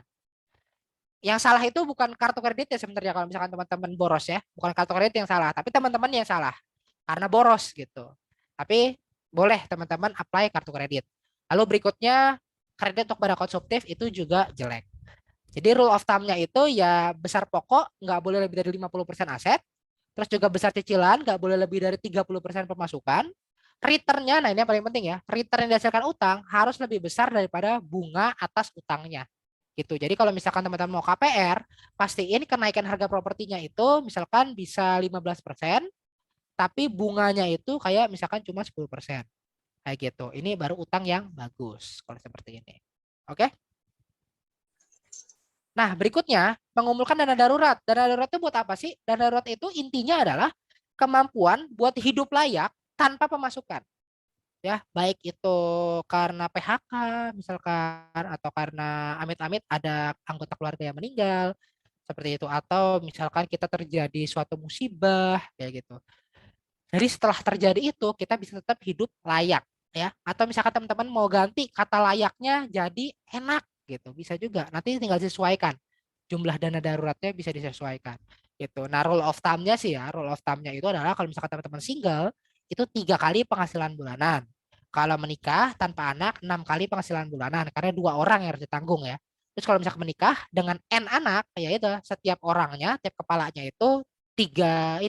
Yang salah itu bukan kartu kredit ya sebenarnya kalau misalkan teman-teman boros ya, bukan kartu kredit yang salah, tapi teman-teman yang salah karena boros gitu. Tapi boleh teman-teman apply kartu kredit. Lalu berikutnya kredit untuk barang konsumtif itu juga jelek. Jadi rule of thumb-nya itu ya besar pokok nggak boleh lebih dari 50% aset, terus juga besar cicilan nggak boleh lebih dari 30% pemasukan. Returnnya, nah ini yang paling penting ya, return yang dihasilkan utang harus lebih besar daripada bunga atas utangnya. Gitu. Jadi kalau misalkan teman-teman mau KPR, pastiin kenaikan harga propertinya itu misalkan bisa 15%, tapi bunganya itu kayak misalkan cuma 10%. Kayak gitu. Ini baru utang yang bagus kalau seperti ini. Oke? Nah, berikutnya mengumpulkan dana darurat. Dana darurat itu buat apa sih? Dana darurat itu intinya adalah kemampuan buat hidup layak tanpa pemasukan. Ya, baik itu karena PHK misalkan atau karena amit-amit ada anggota keluarga yang meninggal seperti itu atau misalkan kita terjadi suatu musibah kayak gitu. Jadi setelah terjadi itu kita bisa tetap hidup layak ya. Atau misalkan teman-teman mau ganti kata layaknya jadi enak gitu. Bisa juga. Nanti tinggal disesuaikan. Jumlah dana daruratnya bisa disesuaikan gitu. Nah, rule of thumb-nya sih ya, rule of thumb-nya itu adalah kalau misalkan teman-teman single itu 3 kali penghasilan bulanan. Kalau menikah tanpa anak 6 kali penghasilan bulanan karena 2 orang yang harus ditanggung ya. Terus kalau misalkan menikah dengan n anak, ya itu setiap orangnya, tiap kepalanya itu 3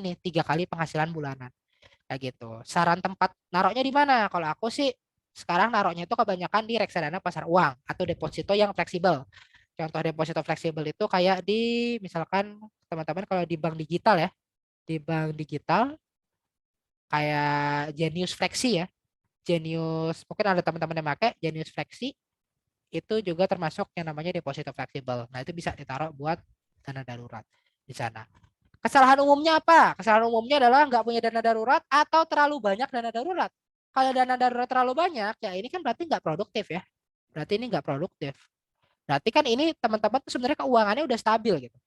kali penghasilan bulanan kayak gitu. Saran tempat naruhnya di mana? Kalau aku sih sekarang naruhnya itu kebanyakan di reksadana pasar uang atau deposito yang fleksibel. Contoh deposito fleksibel itu kayak di misalkan teman-teman kalau di bank digital ya, di bank digital kayak Genius Flexi ya. Genius mungkin ada teman-teman yang pakai Genius Flexi itu juga termasuk yang namanya deposito fleksibel. Nah, itu bisa ditaruh buat dana darurat di sana. Kesalahan umumnya apa? Kesalahan umumnya adalah nggak punya dana darurat atau terlalu banyak dana darurat. Kalau dana darurat terlalu banyak, ya ini kan berarti nggak produktif ya. Berarti ini nggak produktif. Berarti kan ini teman-teman tuh sebenarnya keuangannya udah stabil gitu.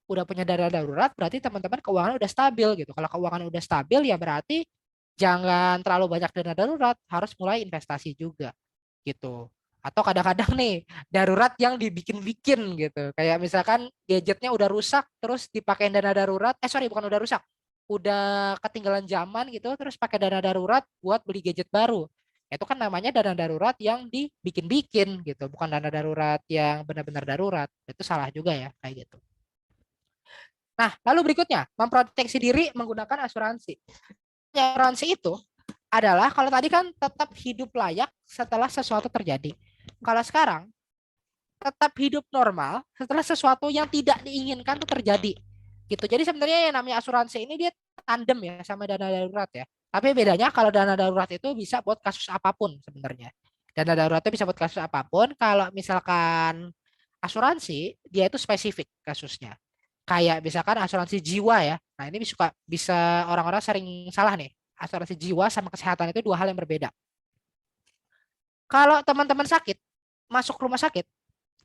Udah punya dana darurat, berarti teman-teman keuangan udah stabil gitu. Kalau keuangan udah stabil, ya berarti jangan terlalu banyak dana darurat, harus mulai investasi juga gitu. Atau kadang-kadang nih darurat yang dibikin-bikin gitu. Kayak misalkan gadgetnya udah rusak terus dipakai dana darurat. Sorry, bukan udah rusak. Udah ketinggalan zaman gitu terus pakai dana darurat buat beli gadget baru. Itu kan namanya dana darurat yang dibikin-bikin gitu, bukan dana darurat yang benar-benar darurat. Itu salah juga ya kayak gitu. Nah, lalu berikutnya, memproteksi diri menggunakan asuransi. Asuransi itu adalah kalau tadi kan tetap hidup layak setelah sesuatu terjadi. Kalau sekarang tetap hidup normal setelah sesuatu yang tidak diinginkan itu terjadi. Gitu. Jadi sebenarnya yang namanya asuransi ini dia tandem ya sama dana darurat ya. Tapi bedanya kalau dana darurat itu bisa buat kasus apapun sebenarnya. Dana darurat itu bisa buat kasus apapun. Kalau misalkan asuransi dia itu spesifik kasusnya. Kayak misalkan asuransi jiwa ya. Nah, ini bisa orang-orang sering salah nih. Asuransi jiwa sama kesehatan itu 2 hal yang berbeda. Kalau teman-teman sakit, masuk rumah sakit,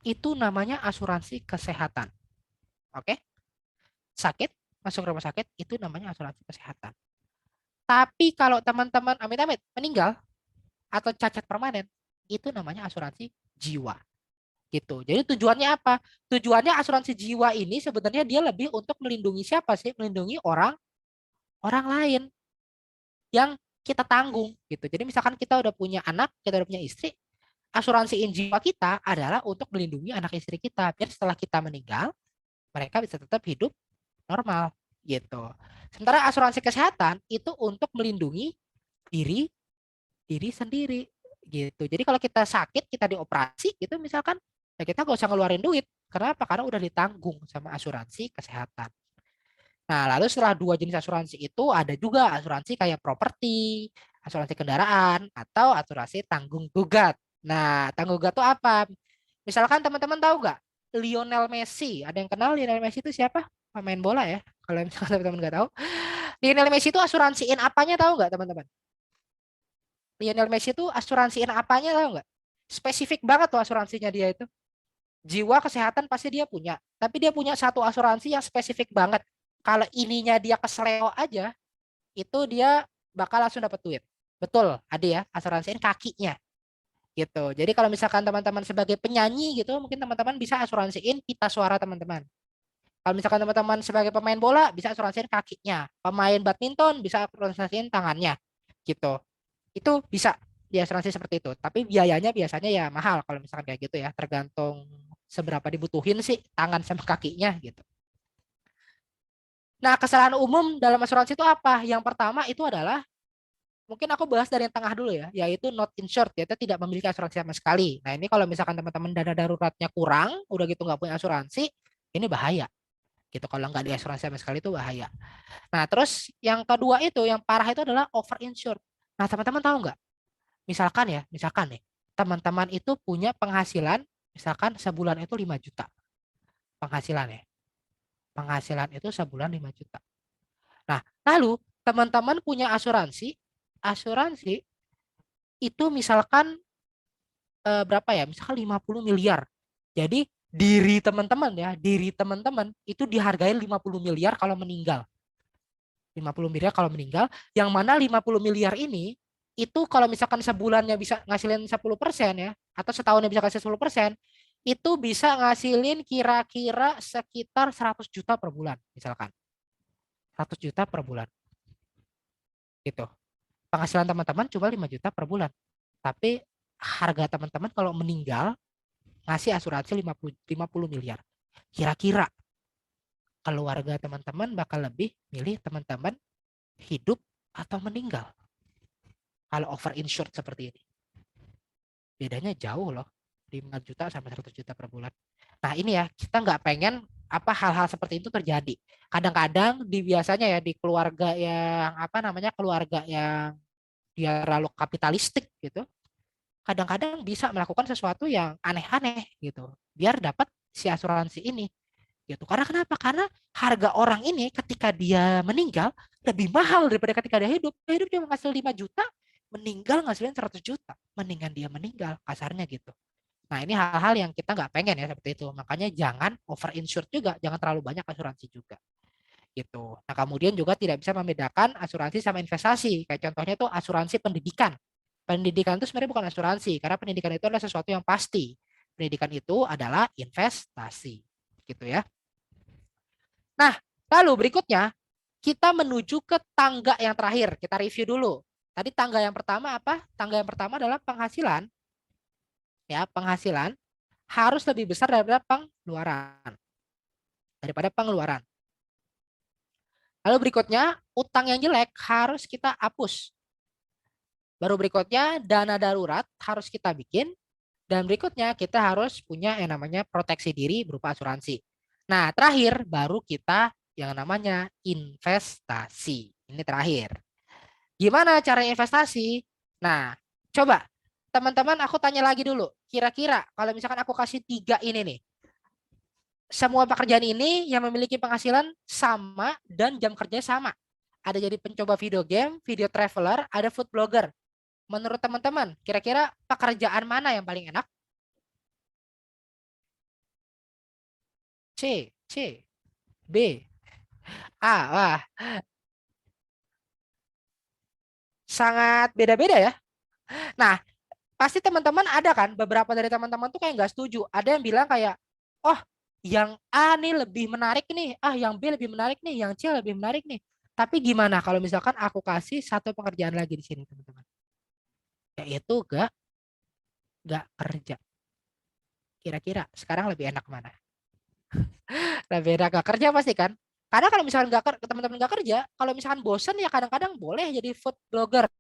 itu namanya asuransi kesehatan. Oke? Sakit, masuk rumah sakit, itu namanya asuransi kesehatan. Tapi kalau teman-teman amit-amit meninggal atau cacat permanen, itu namanya asuransi jiwa. Gitu. Jadi tujuannya apa? Tujuannya asuransi jiwa ini sebenarnya dia lebih untuk melindungi siapa sih? Melindungi orang orang lain yang kita tanggung gitu. Jadi misalkan kita udah punya anak, kita udah punya istri, asuransiin jiwa kita adalah untuk melindungi anak istri kita biar setelah kita meninggal mereka bisa tetap hidup normal gitu. Sementara asuransi kesehatan itu untuk melindungi diri diri sendiri gitu. Jadi kalau kita sakit, kita dioperasi gitu misalkan, ya kita nggak usah ngeluarin duit. Kenapa? Karena udah ditanggung sama asuransi kesehatan. Nah, lalu setelah 2 jenis asuransi itu ada juga asuransi kayak properti, asuransi kendaraan, atau asuransi tanggung gugat. Nah, tanggung gugat itu apa? Misalkan teman-teman tahu nggak Lionel Messi? Ada yang kenal Lionel Messi itu siapa? Pemain bola ya. Kalau misalkan teman-teman nggak tahu, Lionel Messi itu asuransiin apanya tahu nggak teman-teman? Lionel Messi itu asuransiin apanya tahu nggak? Spesifik banget tuh asuransinya dia itu. Jiwa kesehatan pasti dia punya, tapi dia punya satu asuransi yang spesifik banget. Kalau ininya dia kesleo aja, itu dia bakal langsung dapat duit. Betul, ada ya, asuransiin kakinya gitu. Jadi kalau misalkan teman-teman sebagai penyanyi gitu, mungkin teman-teman bisa asuransiin pita suara teman-teman. Kalau misalkan teman-teman sebagai pemain bola bisa asuransiin kakinya, pemain badminton bisa asuransiin tangannya gitu. Itu bisa diasuransi seperti itu. Tapi biayanya biasanya ya mahal kalau misalkan kayak gitu ya, tergantung seberapa dibutuhin sih tangan sama kakinya gitu. Nah, kesalahan umum dalam asuransi itu apa? Yang pertama itu adalah mungkin aku bahas dari yang tengah dulu ya, yaitu not insured, yaitu tidak memiliki asuransi sama sekali. Nah, ini kalau misalkan teman-teman dana daruratnya kurang, udah gitu nggak punya asuransi, ini bahaya gitu. Kalau nggak diasuransi sama sekali itu bahaya. Nah, terus yang kedua itu, yang parah itu adalah over insured. Nah, teman-teman tahu nggak? Misalkan nih, teman-teman itu punya penghasilan, misalkan sebulan itu 5 juta penghasilan ya. Penghasilan itu sebulan 5 juta. Nah, lalu teman-teman punya asuransi, asuransi itu misalkan berapa ya? Misalkan 50 miliar. Jadi diri teman-teman itu dihargai 50 miliar kalau meninggal. 50 miliar kalau meninggal, yang mana 50 miliar ini itu kalau misalkan sebulannya bisa ngasilin 10% ya, atau setahunnya bisa kasih 10%, itu bisa ngasilin kira-kira sekitar 100 juta per bulan, misalkan. 100 juta per bulan. Gitu. Penghasilan teman-teman cuma 5 juta per bulan. Tapi harga teman-teman kalau meninggal ngasih asuransi 50 miliar. Kira-kira keluarga teman-teman bakal lebih milih teman-teman hidup atau meninggal kalau over insured seperti ini. Bedanya jauh loh. 5 juta sampai 100 juta per bulan. Nah, ini ya, kita nggak pengen apa hal-hal seperti itu terjadi. Kadang-kadang di biasanya ya di keluarga yang apa namanya keluarga yang dia terlalu kapitalistik gitu, kadang-kadang bisa melakukan sesuatu yang aneh-aneh gitu, biar dapat si asuransi ini gitu. Karena kenapa? Karena harga orang ini ketika dia meninggal lebih mahal daripada ketika dia hidup. Dia hidup cuma ngasih 5 juta, meninggal ngasilin 100 juta. Mendingan dia meninggal, kasarnya gitu. Nah, ini hal-hal yang kita nggak pengen ya seperti itu. Makanya jangan over insured juga, jangan terlalu banyak asuransi juga. Gitu. Nah, kemudian juga tidak bisa membedakan asuransi sama investasi. Kayak contohnya itu asuransi pendidikan. Pendidikan itu sebenarnya bukan asuransi, karena pendidikan itu adalah sesuatu yang pasti. Pendidikan itu adalah investasi. Gitu ya. Nah, lalu berikutnya kita menuju ke tangga yang terakhir. Kita review dulu. Tadi tangga yang pertama apa? Tangga yang pertama adalah penghasilan. Ya, penghasilan harus lebih besar daripada pengeluaran. Lalu berikutnya, utang yang jelek harus kita hapus. Baru berikutnya, dana darurat harus kita bikin. Dan berikutnya, kita harus punya yang namanya proteksi diri berupa asuransi. Nah, terakhir, baru kita yang namanya investasi. Ini terakhir. Gimana cara investasi? Nah, coba teman-teman aku tanya lagi dulu. Kira-kira kalau misalkan aku kasih 3 ini nih. Semua pekerjaan ini yang memiliki penghasilan sama dan jam kerjanya sama. Ada jadi pencoba video game, video traveler, ada food blogger. Menurut teman-teman, kira-kira pekerjaan mana yang paling enak? C, C, B, A. Wah, sangat beda-beda ya. Nah, pasti teman-teman ada kan beberapa dari teman-teman tuh kayak nggak setuju. Ada yang bilang kayak, oh yang A nih lebih menarik nih, yang B lebih menarik nih, yang C lebih menarik nih. Tapi gimana kalau misalkan aku kasih satu pekerjaan lagi di sini teman-teman, yaitu gak kerja. Kira-kira sekarang lebih enak mana? Lebih enak gak kerja pasti kan? Karena kalau misalkan teman-teman gak kerja, kalau misalkan bosen ya kadang-kadang boleh jadi food blogger,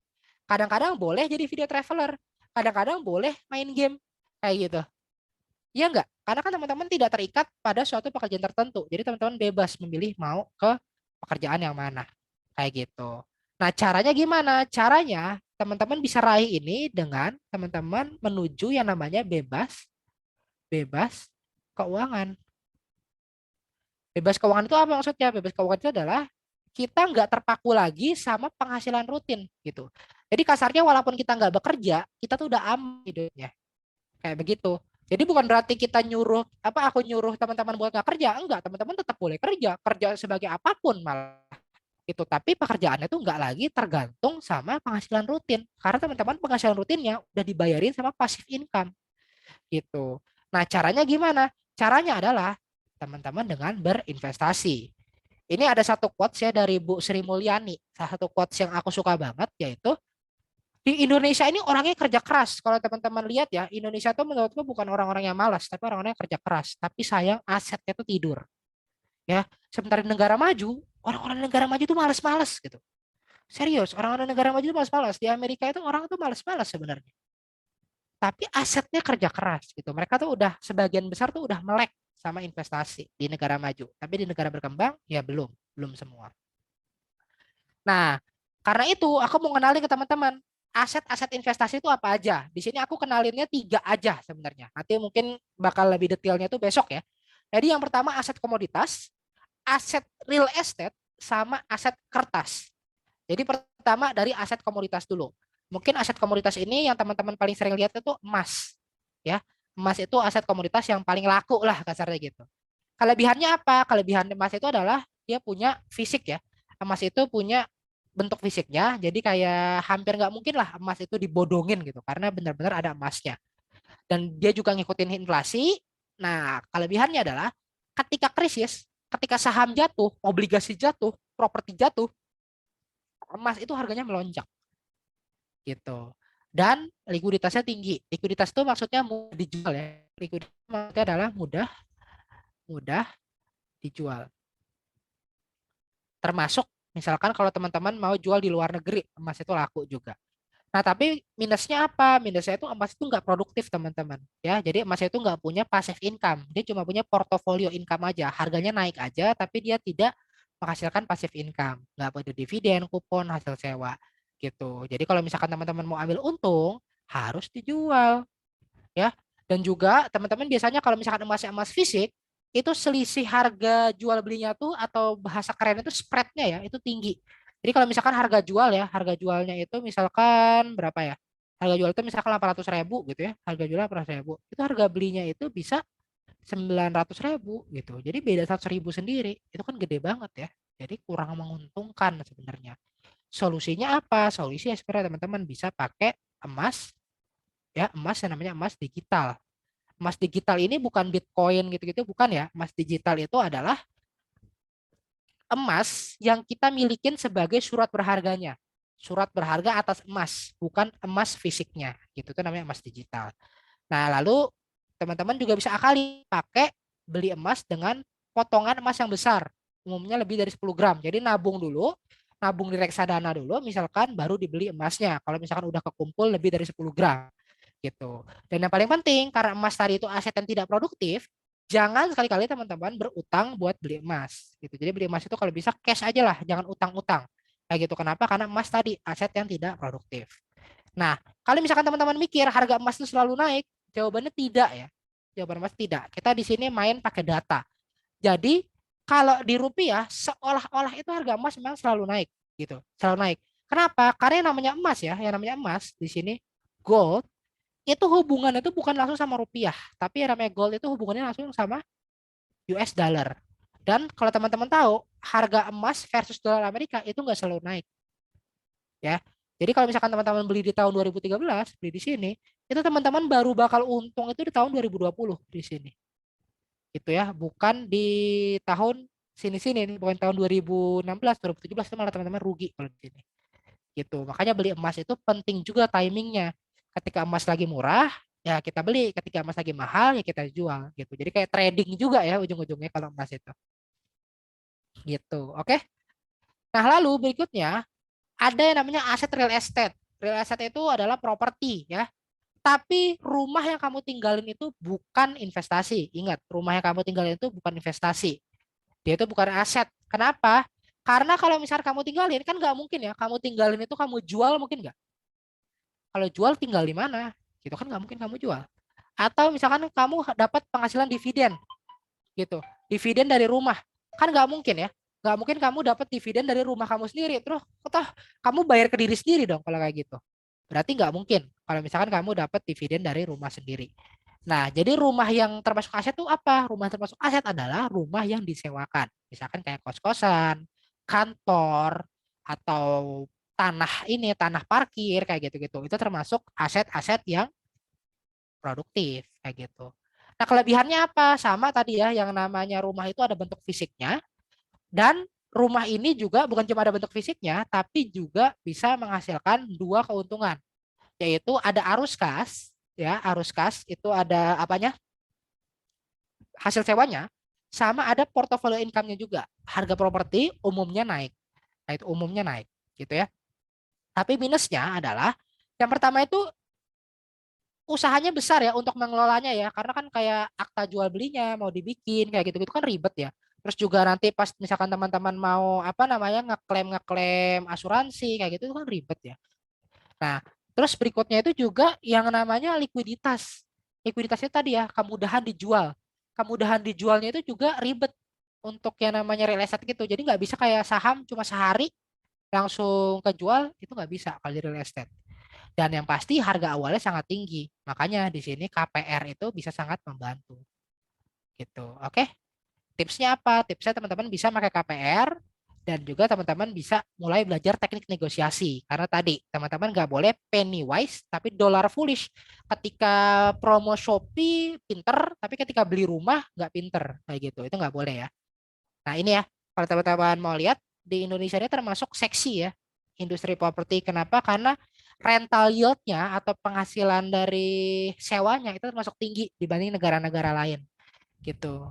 kadang-kadang boleh jadi video traveler, kadang-kadang boleh main game kayak gitu. Iya enggak? Karena kan teman-teman tidak terikat pada suatu pekerjaan tertentu. Jadi teman-teman bebas memilih mau ke pekerjaan yang mana. Kayak gitu. Nah, caranya gimana? Caranya teman-teman bisa raih ini dengan teman-teman menuju yang namanya bebas keuangan. Bebas keuangan itu apa maksudnya? Bebas keuangan itu adalah kita nggak terpaku lagi sama penghasilan rutin gitu. Jadi kasarnya walaupun kita nggak bekerja, kita tuh udah aman hidupnya. Kayak begitu. Jadi bukan berarti kita nyuruh aku nyuruh teman-teman buat nggak kerja, enggak, teman-teman tetap boleh kerja sebagai apapun malah itu. Tapi pekerjaannya tuh nggak lagi tergantung sama penghasilan rutin, karena teman-teman penghasilan rutinnya udah dibayarin sama passive income gitu. Nah, caranya gimana? Caranya adalah teman-teman dengan berinvestasi. Ini ada satu quotes ya dari Bu Sri Mulyani, salah satu quotes yang aku suka banget, yaitu di Indonesia ini orangnya kerja keras. Kalau teman-teman lihat ya, Indonesia tuh menurutku bukan orang-orang yang malas, tapi orang-orang yang kerja keras. Tapi sayang asetnya tuh tidur. Ya, sementara di negara maju, orang-orang negara maju tuh malas-malas gitu. Serius, orang-orang negara maju tuh malas-malas. Di Amerika itu orang tuh malas-malas sebenarnya. Tapi asetnya kerja keras gitu. Mereka tuh udah sebagian besar tuh udah melek sama investasi di negara maju. Tapi di negara berkembang ya belum semua. Nah, karena itu aku mau kenalin ke teman-teman aset-aset investasi itu apa aja. Di sini aku kenalinnya 3 aja sebenarnya. Nanti mungkin bakal lebih detailnya tuh besok ya. Jadi yang pertama aset komoditas, aset real estate, sama aset kertas. Jadi pertama dari aset komoditas dulu. Mungkin aset komoditas ini yang teman-teman paling sering lihat itu emas. Ya, emas itu aset komoditas yang paling laku lah kasarnya gitu. Kelebihannya apa? Kelebihan emas itu adalah dia punya fisik ya. Emas itu punya bentuk fisiknya, jadi kayak hampir nggak mungkin lah emas itu dibodongin gitu, karena benar-benar ada emasnya. Dan dia juga ngikutin inflasi. Nah, kelebihannya adalah ketika krisis, ketika saham jatuh, obligasi jatuh, properti jatuh, emas itu harganya melonjak gitu. Dan likuiditasnya tinggi. Likuiditas itu maksudnya mudah dijual ya. Likuiditas maksudnya adalah mudah mudah dijual. Termasuk misalkan kalau teman-teman mau jual di luar negeri, emas itu laku juga. Nah, tapi minusnya apa? Minusnya itu emas itu nggak produktif, teman-teman. Ya, jadi emas itu nggak punya passive income. Dia cuma punya portofolio income aja. Harganya naik aja, tapi dia tidak menghasilkan passive income. Nggak punya dividen, kupon, hasil sewa. Gitu. Jadi kalau misalkan teman-teman mau ambil untung, harus dijual. Ya. Dan juga teman-teman biasanya kalau misalkan emas fisik, itu selisih harga jual belinya tuh atau bahasa keren itu spreadnya ya, itu tinggi. Jadi kalau misalkan harga jual ya, harga jualnya itu misalkan berapa ya? Harga jual itu misalkan 800.000 gitu ya, harga jual 800.000. Itu harga belinya itu bisa 900.000 gitu. Jadi beda 100.000 sendiri. Itu kan gede banget ya. Jadi kurang menguntungkan sebenarnya. Solusinya apa? Solusinya sebenarnya teman-teman bisa pakai emas ya, emas yang namanya emas digital. Emas digital ini bukan Bitcoin gitu-gitu, bukan ya. Emas digital itu adalah emas yang kita milikin sebagai surat berharganya. Surat berharga atas emas, bukan emas fisiknya. Gitu itu namanya emas digital. Nah, lalu teman-teman juga bisa akali pakai beli emas dengan potongan emas yang besar. Umumnya lebih dari 10 gram. Jadi nabung dulu, nabung di reksadana dulu, misalkan baru dibeli emasnya. Kalau misalkan udah kekumpul lebih dari 10 gram gitu. Dan yang paling penting karena emas tadi itu aset yang tidak produktif, jangan sekali-kali teman-teman berutang buat beli emas gitu. Jadi beli emas itu kalau bisa cash aja lah, jangan utang-utang. Kayak gitu. Kenapa? Karena emas tadi aset yang tidak produktif. Nah, kalau misalkan teman-teman mikir harga emas itu selalu naik, jawabannya tidak ya. Jawaban emas tidak. Kita di sini main pakai data. Jadi kalau di rupiah seolah-olah itu harga emas memang selalu naik gitu, selalu naik. Kenapa? Karena yang namanya emas ya, yang namanya emas di sini gold itu hubungannya itu bukan langsung sama rupiah, tapi yang namanya gold itu hubungannya langsung sama US dollar. Dan kalau teman-teman tahu, harga emas versus dolar Amerika itu nggak selalu naik. Ya. Jadi kalau misalkan teman-teman beli di tahun 2013, beli di sini, itu teman-teman baru bakal untung itu di tahun 2020 di sini. Itu ya, bukan di tahun sini-sini nih, bukan tahun 2016, 2017 itu malah teman-teman rugi kalau di sini. Gitu. Makanya beli emas itu penting juga timingnya. Ketika emas lagi murah, ya kita beli. Ketika emas lagi mahal, ya kita jual. Gitu. Jadi kayak trading juga ya ujung-ujungnya kalau emas itu. Gitu. Oke. Nah lalu berikutnya, ada yang namanya aset real estate. Real estate itu adalah properti ya. Tapi rumah yang kamu tinggalin itu bukan investasi. Ingat, rumah yang kamu tinggalin itu bukan investasi. Dia itu bukan aset. Kenapa? Karena kalau misalnya kamu tinggalin, kan nggak mungkin ya. Kamu tinggalin itu kamu jual mungkin nggak? Kalau jual tinggal di mana? Gitu kan nggak mungkin kamu jual. Atau misalkan kamu dapat penghasilan dividen gitu. Dividen dari rumah. Kan nggak mungkin ya. Nggak mungkin kamu dapat dividen dari rumah kamu sendiri. Terus toh kamu bayar ke diri sendiri dong kalau kayak gitu. Berarti nggak mungkin kalau misalkan kamu dapat dividen dari rumah sendiri. Nah, jadi rumah yang termasuk aset itu apa? Rumah termasuk aset adalah rumah yang disewakan. Misalkan kayak kos-kosan, kantor, atau tanah parkir kayak gitu-gitu. Itu termasuk aset-aset yang produktif kayak gitu. Nah, kelebihannya apa? Sama tadi ya, yang namanya rumah itu ada bentuk fisiknya dan rumah ini juga bukan cuma ada bentuk fisiknya, tapi juga bisa menghasilkan dua keuntungan, yaitu ada arus kas, ya, arus kas itu ada apanya? Hasil sewanya, sama ada portofolio income-nya juga. Harga properti umumnya naik. Nah, itu umumnya naik, gitu ya. Tapi minusnya adalah yang pertama itu usahanya besar ya untuk mengelolanya ya, karena kan kayak akta jual belinya mau dibikin kayak gitu-gitu kan ribet ya. Terus juga nanti pas misalkan teman-teman mau apa namanya ngeklaim asuransi kayak gitu itu kan ribet ya. Nah, terus berikutnya itu juga yang namanya likuiditas. Likuiditasnya tadi ya, kemudahan dijual. Kemudahan dijualnya itu juga ribet untuk yang namanya real estate gitu. Jadi nggak bisa kayak saham cuma sehari langsung kejual, itu nggak bisa kalau di real estate. Dan yang pasti harga awalnya sangat tinggi. Makanya di sini KPR itu bisa sangat membantu. Gitu. Oke. Tipsnya apa? Tipsnya teman-teman bisa pakai KPR dan juga teman-teman bisa mulai belajar teknik negosiasi. Karena tadi teman-teman nggak boleh penny wise tapi dollar foolish. Ketika promo Shopee pinter, tapi ketika beli rumah nggak pinter. Kayak gitu. Itu nggak boleh ya. Nah ini ya, kalau teman-teman mau lihat, di Indonesia ini termasuk seksi ya, industri properti. Kenapa? Karena rental yield-nya atau penghasilan dari sewanya itu termasuk tinggi dibanding negara-negara lain. Gitu.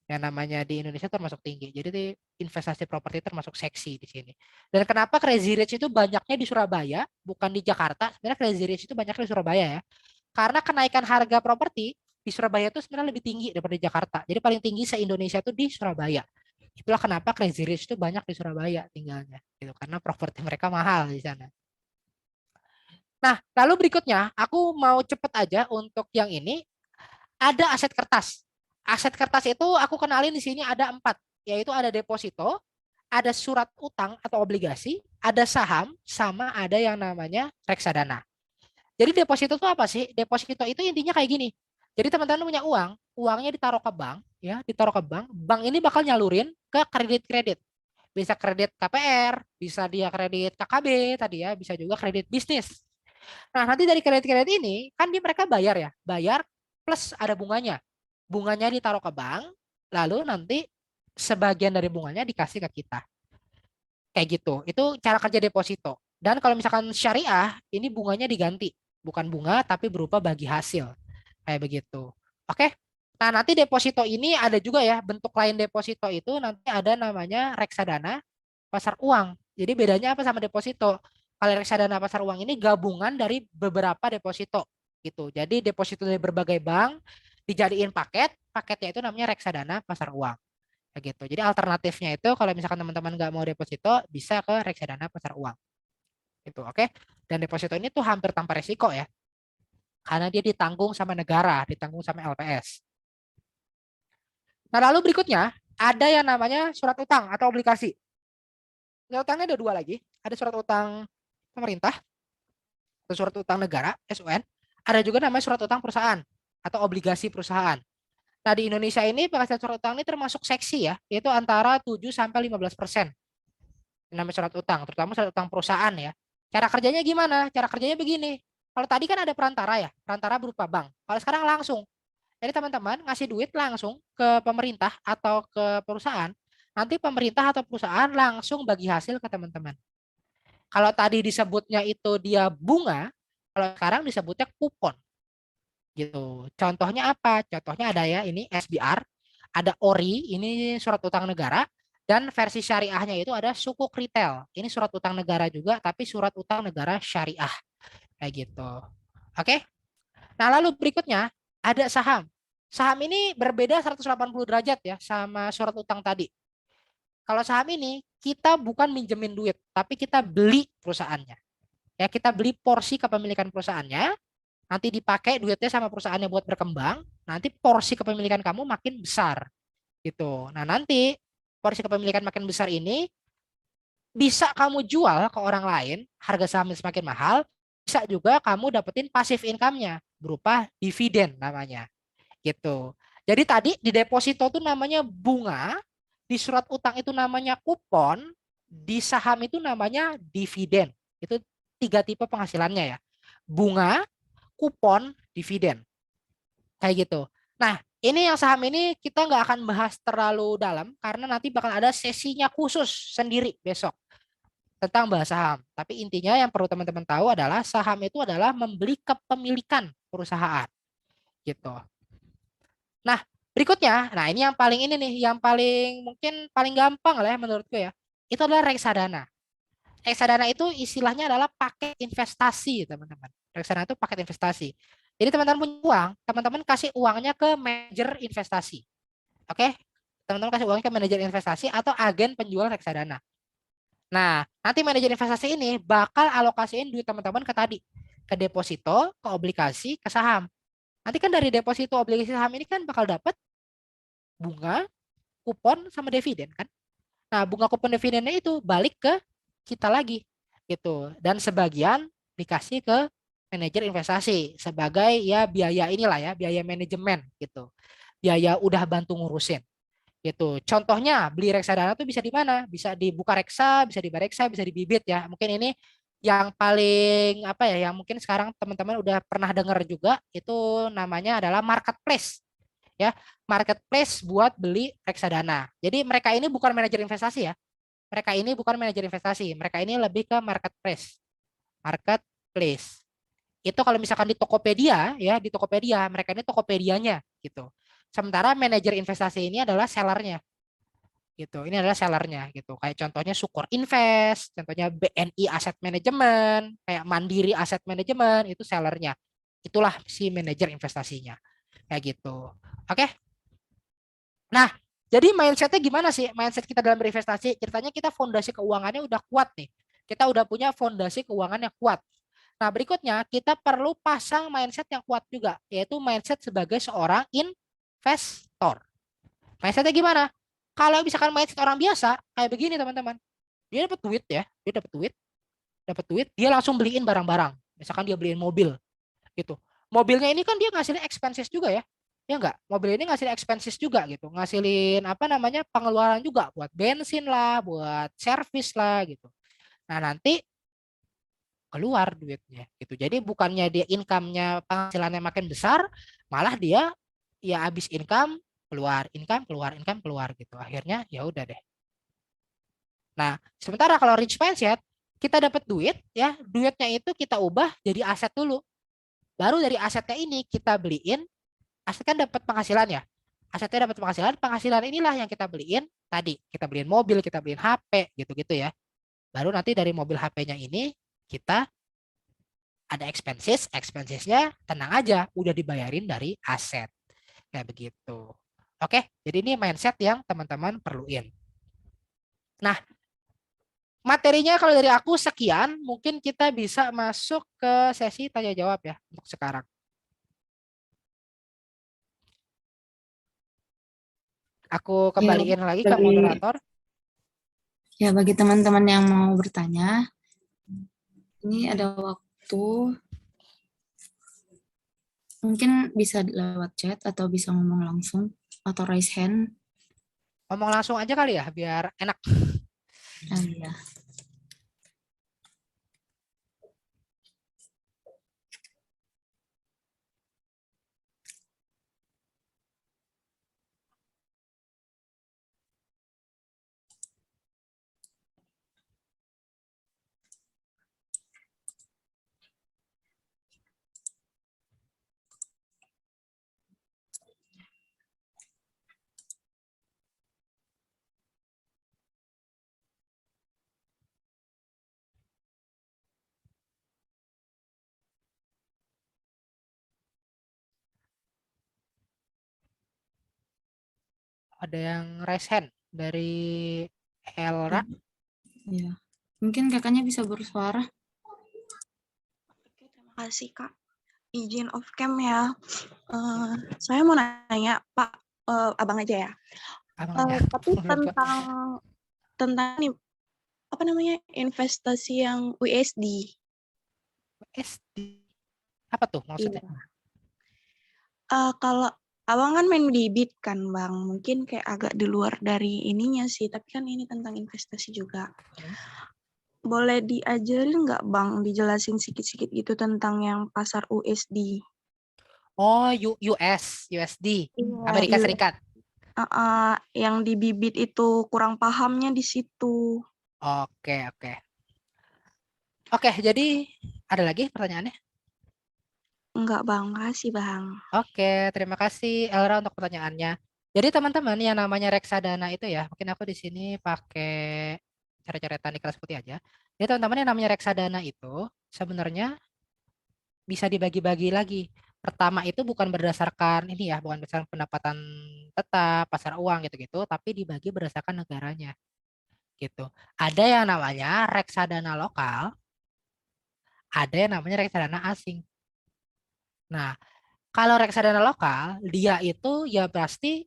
Yang namanya di Indonesia termasuk tinggi. Jadi investasi properti termasuk seksi di sini. Dan kenapa Crazy Rich itu banyaknya di Surabaya, bukan di Jakarta? Sebenarnya Crazy Rich itu banyaknya di Surabaya ya. Karena kenaikan harga properti di Surabaya itu sebenarnya lebih tinggi daripada di Jakarta. Jadi paling tinggi se-Indonesia itu di Surabaya. Itulah kenapa Crazy Rich itu banyak di Surabaya tinggalnya, gitu. Karena properti mereka mahal di sana. Nah, lalu berikutnya aku mau cepet aja untuk yang ini. Ada aset kertas. Aset kertas itu aku kenalin di sini ada 4, yaitu ada deposito, ada surat utang atau obligasi, ada saham, sama ada yang namanya reksadana. Jadi deposito itu apa sih? Deposito itu intinya kayak gini. Jadi teman-teman punya uang, uangnya ditaruh ke bank, ya, ditaruh ke bank. Bank ini bakal nyalurin ke kredit-kredit. Bisa kredit KPR, bisa dia kredit KKB tadi ya, bisa juga kredit bisnis. Nah, nanti dari kredit-kredit ini kan mereka bayar ya, bayar plus ada bunganya. Bunganya ditaruh ke bank, lalu nanti sebagian dari bunganya dikasih ke kita. Kayak gitu. Itu cara kerja deposito. Dan kalau misalkan syariah, ini bunganya diganti. Bukan bunga, tapi berupa bagi hasil. Kayak begitu. Oke? Nah, nanti deposito ini ada juga ya, bentuk lain deposito itu nanti ada namanya reksadana pasar uang. Jadi bedanya apa sama deposito? Kalau reksadana pasar uang ini gabungan dari beberapa deposito gitu. Jadi deposito dari berbagai bank dijadiin paket, paketnya itu namanya reksadana pasar uang. Kayak gitu. Jadi alternatifnya itu kalau misalkan teman-teman nggak mau deposito bisa ke reksadana pasar uang. Itu oke. Dan deposito ini tuh hampir tanpa resiko ya. Karena dia ditanggung sama negara, ditanggung sama LPS. Nah, lalu berikutnya ada yang namanya surat utang atau obligasi. Surat utangnya ada 2 lagi. Ada surat utang pemerintah atau surat utang negara, SUN. Ada juga namanya surat utang perusahaan atau obligasi perusahaan. Nah, di Indonesia ini penghasilan surat utang ini termasuk seksi ya, yaitu antara 7 sampai 15%. Namanya surat utang, terutama surat utang perusahaan ya. Cara kerjanya gimana? Cara kerjanya begini. Kalau tadi kan ada perantara ya, perantara berupa bank. Kalau sekarang langsung. Jadi teman-teman ngasih duit langsung ke pemerintah atau ke perusahaan, nanti pemerintah atau perusahaan langsung bagi hasil ke teman-teman. Kalau tadi disebutnya itu dia bunga, kalau sekarang disebutnya kupon. Gitu. Contohnya apa? Contohnya ada ya ini SBR, ada ORI, ini surat utang negara, dan versi syariahnya itu ada sukuk retail. Ini surat utang negara juga, tapi surat utang negara syariah. Kayak gitu. Oke? Nah, lalu berikutnya ada saham. Saham ini berbeda 180 derajat ya sama surat utang tadi. Kalau saham ini kita bukan minjemin duit, tapi kita beli perusahaannya. Ya, kita beli porsi kepemilikan perusahaannya, nanti dipakai duitnya sama perusahaannya buat berkembang, nanti porsi kepemilikan kamu makin besar gitu. Nah, nanti porsi kepemilikan makin besar ini bisa kamu jual ke orang lain, harga sahamnya semakin mahal, bisa juga kamu dapetin passive income-nya berupa dividen namanya. Gitu. Jadi tadi di deposito tuh namanya bunga, di surat utang itu namanya kupon, di saham itu namanya dividen. Itu 3 tipe penghasilannya ya. Bunga, kupon, dividen. Kayak gitu. Nah, ini yang saham ini kita nggak akan bahas terlalu dalam karena nanti bakal ada sesinya khusus sendiri besok tentang bahas saham. Tapi intinya yang perlu teman-teman tahu adalah saham itu adalah membeli kepemilikan perusahaan gitu. Nah, berikutnya, nah ini yang paling ini nih, yang paling mungkin paling gampang lah ya menurutku ya. Itu adalah reksadana. Reksadana itu istilahnya adalah paket investasi, teman-teman. Reksadana itu paket investasi. Jadi teman-teman punya uang, teman-teman kasih uangnya ke manajer investasi. Oke? Teman-teman kasih uangnya ke manajer investasi atau agen penjual reksadana. Nah, nanti manajer investasi ini bakal alokasiin duit teman-teman ke tadi, ke deposito, ke obligasi, ke saham. Nanti kan dari deposito obligasi saham ini kan bakal dapat bunga, kupon sama dividen kan. Nah, bunga kupon dividennya itu balik ke kita lagi gitu. Dan sebagian dikasih ke manajer investasi sebagai ya biaya inilah ya, biaya manajemen gitu. Biaya udah bantu ngurusin gitu. Contohnya beli reksadana tuh bisa di mana? Bisa di Bukareksa, bisa di Bareksa, bisa di Bibit ya. Mungkin ini yang paling apa ya, yang mungkin sekarang teman-teman udah pernah dengar juga itu namanya adalah marketplace ya, marketplace buat beli reksadana. Jadi mereka ini bukan manajer investasi ya. Mereka ini bukan manajer investasi. Mereka ini lebih ke marketplace. Marketplace. Itu kalau misalkan di Tokopedia ya, di Tokopedia mereka ini Tokopedianya gitu. Sementara manajer investasi ini adalah sellernya gitu. Ini adalah sellernya gitu. Kayak contohnya Sukor Invest, contohnya BNI Asset Management, kayak Mandiri Asset Management itu sellernya. Itulah si manajer investasinya. Kayak gitu. Oke? Nah, jadi mindsetnya gimana sih? Mindset kita dalam berinvestasi, ceritanya kita fondasi keuangannya udah kuat nih. Kita udah punya fondasi keuangan yang kuat. Nah, berikutnya kita perlu pasang mindset yang kuat juga, yaitu mindset sebagai seorang investor. Mindsetnya gimana? Kalau misalkan mindset orang biasa, kayak begini teman-teman. Dia dapat duit ya, dia dapat duit, dia langsung beliin barang-barang. Misalkan dia beliin mobil, gitu. Mobilnya ini kan dia ngasilin expenses juga ya. Ya enggak? Mobil ini ngasilin expenses juga gitu. Ngasilin apa namanya? Pengeluaran juga buat bensin lah, buat servis lah gitu. Nah, nanti keluar duitnya gitu. Jadi bukannya dia income-nya penghasilannya makin besar, malah dia ya habis income keluar, income keluar gitu. Akhirnya ya udah deh. Nah, sementara kalau rich mindset, kita dapat duit ya, duitnya itu kita ubah jadi aset dulu. Baru dari asetnya ini kita beliin, aset kan dapat penghasilan ya. Asetnya dapat penghasilan, penghasilan inilah yang kita beliin tadi. Kita beliin mobil, kita beliin HP, gitu-gitu ya. Baru nanti dari mobil HP-nya ini kita ada expenses, expensesnya tenang aja, udah dibayarin dari aset. Kayak begitu. Oke, jadi ini mindset yang teman-teman perluin. Nah, materinya kalau dari aku sekian, mungkin kita bisa masuk ke sesi tanya jawab ya untuk sekarang. Aku Ya, kembaliin lagi ke bagi, moderator. ya, bagi teman-teman yang mau bertanya, ini ada waktu, mungkin bisa lewat chat atau bisa ngomong langsung atau raise hand. Ngomong langsung aja kali ya, biar enak. Iya. Ada yang raise hand dari Elra. Iya. Mungkin kakaknya bisa bersuara. Oke, terima kasih Kak. Izin off cam ya. Saya mau nanya, Pak, abang aja ya. Abangnya. Tapi tentang nih, apa namanya, investasi yang USD. USD. Apa tuh maksudnya? Iya. Kalau abang kan main di Bit kan bang, mungkin kayak agak di luar dari ininya sih, tapi kan ini tentang investasi juga. Boleh diajarin nggak bang, dijelasin sedikit-sedikit gitu tentang yang pasar USD? Oh, USD, Amerika Iya, Serikat. yang di Bibit itu kurang pahamnya di situ. Oke, oke. Oke, jadi ada lagi pertanyaannya? Enggak bang, makasih bang. Oke, terima kasih Elra untuk pertanyaannya. Jadi teman-teman yang namanya reksadana itu ya, mungkin aku di sini pakai coret-coretan di kelas putih aja. Jadi teman-teman yang namanya reksadana itu sebenarnya bisa dibagi-bagi lagi. Pertama itu bukan berdasarkan ini ya, bukan berdasarkan pendapatan tetap, pasar uang gitu-gitu, tapi dibagi berdasarkan negaranya gitu. Ada yang namanya reksadana lokal, ada yang namanya reksadana asing. Nah, kalau reksadana lokal, dia itu ya pasti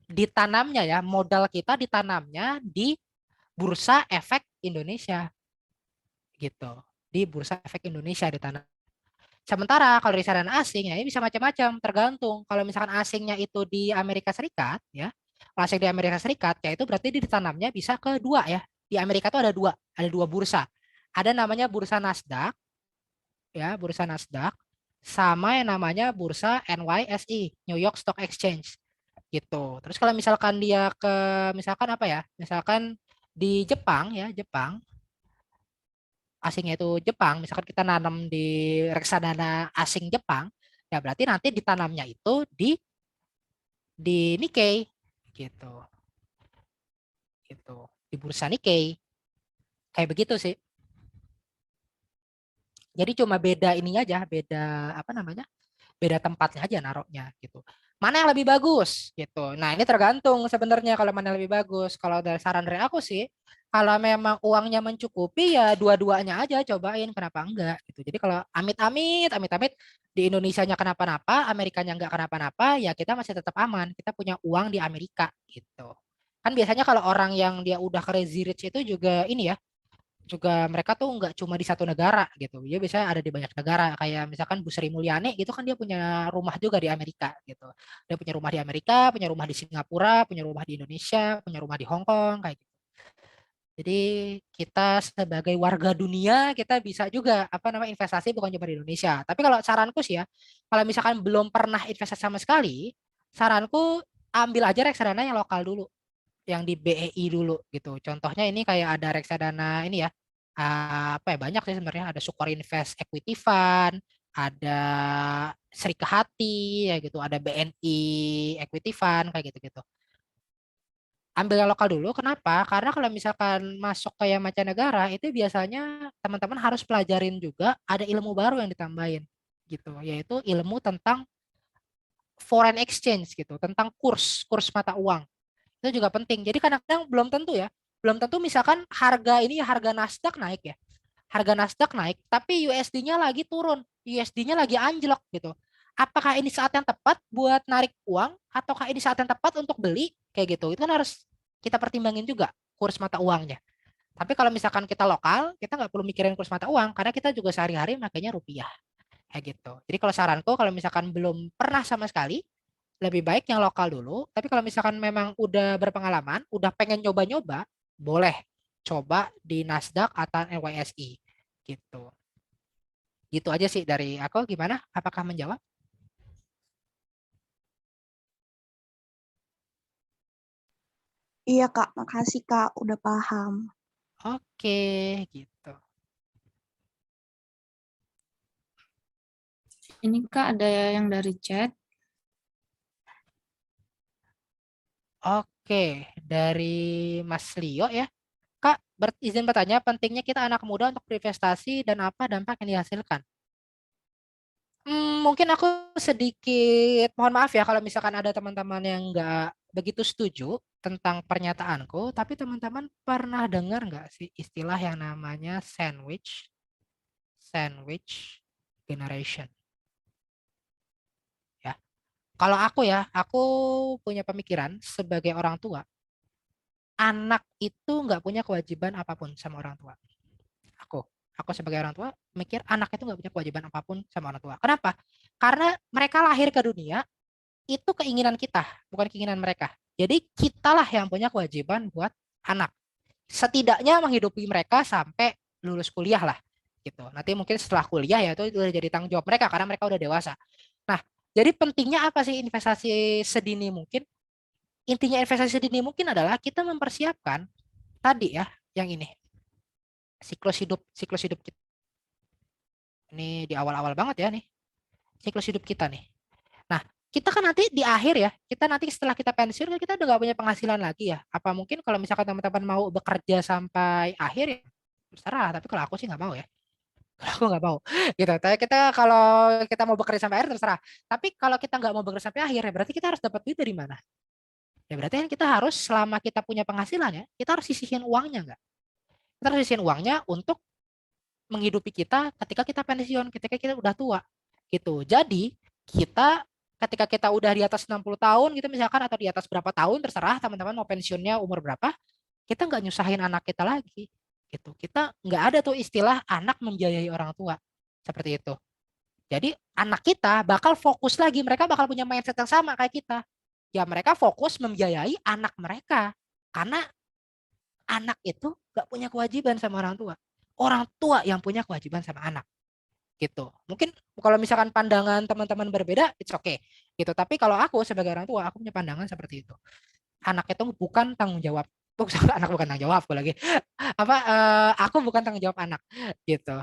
ditanamnya ya, modal kita ditanamnya di Bursa Efek Indonesia gitu. Di Bursa Efek Indonesia ditanam. Sementara kalau reksadana asing ya ini bisa macam-macam, tergantung. Kalau misalkan asingnya itu di Amerika Serikat ya, kalau asing di Amerika Serikat ya itu berarti ditanamnya bisa ke dua ya. Di Amerika itu ada dua bursa. Ada namanya bursa Nasdaq ya, bursa Nasdaq sama yang namanya bursa NYSE, New York Stock Exchange gitu. Terus kalau misalkan dia ke misalkan apa ya? Misalkan di Jepang ya, Jepang asingnya itu Jepang, misalkan kita nanam di reksadana asing Jepang, ya berarti nanti ditanamnya itu di Nikkei gitu. Gitu. Di bursa Nikkei. Kayak begitu sih. Jadi cuma beda ininya aja, beda apa namanya? Beda tempatnya aja naruhnya gitu. Mana yang lebih bagus gitu. Nah, ini tergantung sebenarnya kalau mana yang lebih bagus. Kalau dari saran dari aku sih, kalau memang uangnya mencukupi ya dua-duanya aja cobain, kenapa enggak gitu. Jadi kalau amit-amit di Indonesianya kenapa-napa, Amerikanya enggak kenapa-napa, ya kita masih tetap aman. Kita punya uang di Amerika gitu. Kan biasanya kalau orang yang dia udah crazy rich itu juga ini ya, juga mereka tuh nggak cuma di satu negara gitu. Dia biasanya ada di banyak negara. Kayak misalkan Bu Sri Mulyani gitu kan dia punya rumah juga di Amerika gitu. Dia punya rumah di Amerika, punya rumah di Singapura, punya rumah di Indonesia, punya rumah di Hong Kong kayak gitu. Jadi kita sebagai warga dunia kita bisa juga apa namanya investasi bukan cuma di Indonesia. Tapi kalau saranku sih ya, kalau misalkan belum pernah investasi sama sekali, saranku ambil aja reksadana yang lokal dulu, yang di BEI dulu gitu. Contohnya ini kayak ada reksadana ini ya, apa ya banyak sih sebenarnya, ada Sukor Invest Equity Fund, ada Serikahati ya gitu, ada BNI Equity Fund kayak gitu-gitu. Ambil yang lokal dulu, kenapa? Karena kalau misalkan masuk kayak mancanegara itu biasanya teman-teman harus pelajarin juga ada ilmu baru yang ditambahin gitu, yaitu ilmu tentang foreign exchange gitu, tentang kurs mata uang. Itu juga penting. Jadi kadang-kadang belum tentu ya. Belum tentu misalkan harga ini harga Nasdaq naik ya. Harga Nasdaq naik, tapi USD-nya lagi turun. USD-nya lagi anjlok gitu. Apakah ini saat yang tepat buat narik uang ataukah ini saat yang tepat untuk beli kayak gitu. Itu kan harus kita pertimbangin juga kurs mata uangnya. Tapi kalau misalkan kita lokal, kita nggak perlu mikirin kurs mata uang karena kita juga sehari-hari makanya rupiah kayak gitu. Jadi kalau saranku kalau misalkan belum pernah sama sekali, lebih baik yang lokal dulu. Tapi kalau misalkan memang udah berpengalaman, udah pengen nyoba-nyoba, boleh coba di Nasdaq atau NYSE gitu. Gitu aja sih dari aku. Gimana? Apakah menjawab? Iya kak, makasih kak, udah paham. Oke, gitu. Ini Kak ada yang dari chat. Oke, dari Mas Leo ya. Kak, izin bertanya, pentingnya kita anak muda untuk berinvestasi dan apa dampak yang dihasilkan? Mungkin aku sedikit mohon maaf ya kalau misalkan ada teman-teman yang nggak begitu setuju tentang pernyataanku, tapi teman-teman pernah dengar nggak sih istilah yang namanya sandwich generation? Ya, Kalau aku ya, aku punya pemikiran sebagai orang tua, anak itu nggak punya kewajiban apapun sama orang tua. Aku, aku sebagai orang tua mikir anak itu nggak punya kewajiban apapun sama orang tua. Kenapa? Karena mereka lahir ke dunia itu keinginan kita, bukan keinginan mereka. Jadi kitalah yang punya kewajiban buat anak. Setidaknya menghidupi mereka sampai lulus kuliah lah gitu. Nanti mungkin setelah kuliah ya itu udah jadi tanggung jawab mereka karena mereka udah dewasa. Nah, jadi pentingnya apa sih investasi sedini mungkin? Intinya investasi sedini mungkin adalah kita mempersiapkan tadi ya, yang ini siklus hidup kita. Ini di awal-awal banget ya nih, siklus hidup kita nih. Nah, kita kan nanti di akhir ya, kita nanti setelah kita pensiun kan kita udah gak punya penghasilan lagi ya. Apa mungkin kalau misalkan teman-teman mau bekerja sampai akhir ya, terserah. Tapi kalau aku sih nggak mau ya. Kalau aku nggak mau. Gitu. Tapi kita kalau kita mau bekerja sampai akhir terserah. Tapi kalau kita nggak mau bekerja sampai akhir ya berarti kita harus dapat duit dari mana? Ya berarti kan kita harus selama kita punya penghasilan ya, kita harus sisihin uangnya nggak? Kita harus sisihin uangnya untuk menghidupi kita ketika kita pensiun, ketika kita udah tua. Gitu. Jadi kita ketika kita udah di atas 60 tahun gitu misalkan atau di atas berapa tahun terserah teman-teman mau pensiunnya umur berapa, kita nggak nyusahin anak kita lagi gitu. Kita nggak ada tuh istilah anak membiayai orang tua seperti itu. Jadi anak kita bakal fokus lagi, mereka bakal punya mindset yang sama kayak kita. Ya mereka fokus membiayai anak mereka karena anak itu nggak punya kewajiban sama orang tua. Orang tua yang punya kewajiban sama anak gitu. Mungkin kalau misalkan pandangan teman-teman berbeda, it's okay gitu. Tapi kalau aku sebagai orang tua, aku punya pandangan seperti itu. Anak itu bukan tanggung jawab. Anak bukan tanggung jawab lagi. Apa aku bukan tanggung jawab anak gitu.